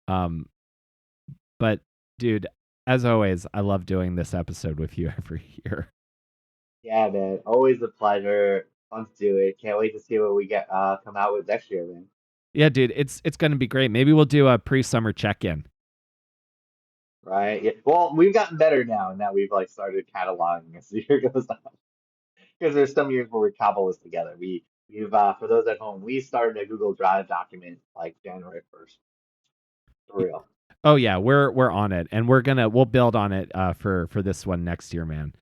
But dude, as always, I love doing this episode with you every year. Yeah, man. Always a pleasure. Fun to do it. Can't wait to see what we get come out with next year, man. Yeah, dude, it's going to be great. Maybe we'll do a pre-summer check-in. Right? Yeah. Well, we've gotten better now, and now we've like started cataloging as the year goes on. Because there's some years where we cobble this together. We've for those at home, we started a Google Drive document like January 1st. For real. Oh yeah, we're on it, and we'll build on it for this one next year, man.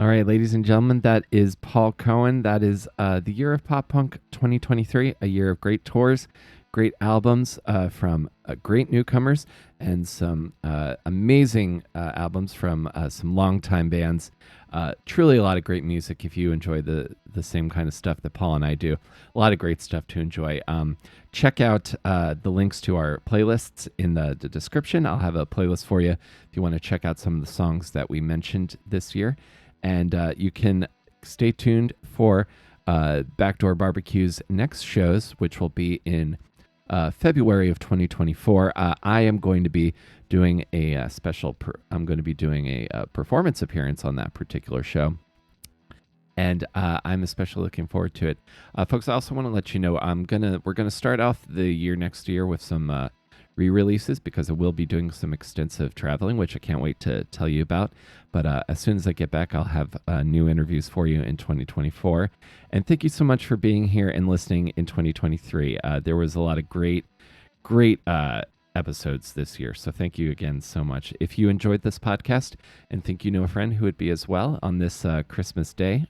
All right, ladies and gentlemen, that is Paul Cohen. That is the year of pop punk 2023, a year of great tours, great albums from great newcomers, and some amazing albums from some longtime bands. Truly a lot of great music if you enjoy the same kind of stuff that Paul and I do. A lot of great stuff to enjoy. Check out the links to our playlists in the description. I'll have a playlist for you if you want to check out some of the songs that we mentioned this year. And you can stay tuned for Backdoor Barbecue's next shows, which will be in February of 2024. I am going to be doing a I'm going to be doing a performance appearance on that particular show, and I'm especially looking forward to it, folks. I also want to let you know we're gonna start off the year next year with some re-releases because I will be doing some extensive traveling, which I can't wait to tell you about. But as soon as I get back, I'll have new interviews for you in 2024. And thank you so much for being here and listening in 2023. There was a lot of great episodes this year. So thank you again so much. If you enjoyed this podcast and think you know a friend who would be as well on this Christmas day,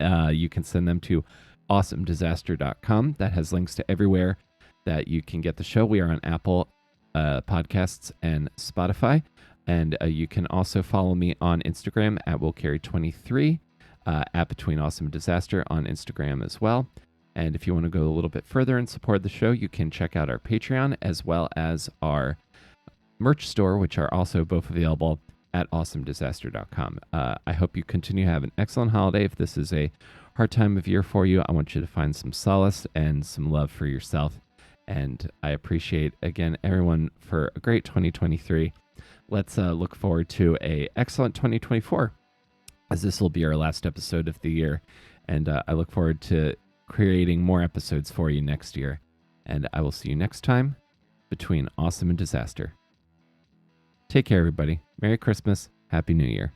you can send them to awesomedisaster.com. That has links to everywhere that you can get the show. We are on Apple Podcasts and Spotify. And you can also follow me on Instagram at willcarry23, at Between Awesome and Disaster on Instagram as well. And if you want to go a little bit further and support the show, you can check out our Patreon as well as our merch store, which are also both available at awesomedisaster.com. I hope you continue to have an excellent holiday. If this is a hard time of year for you, I want you to find some solace and some love for yourself. And I appreciate, again, everyone for a great 2023. Let's look forward to a excellent 2024, as this will be our last episode of the year. And I look forward to creating more episodes for you next year. And I will see you next time between Awesome and Disaster. Take care, everybody. Merry Christmas. Happy New Year.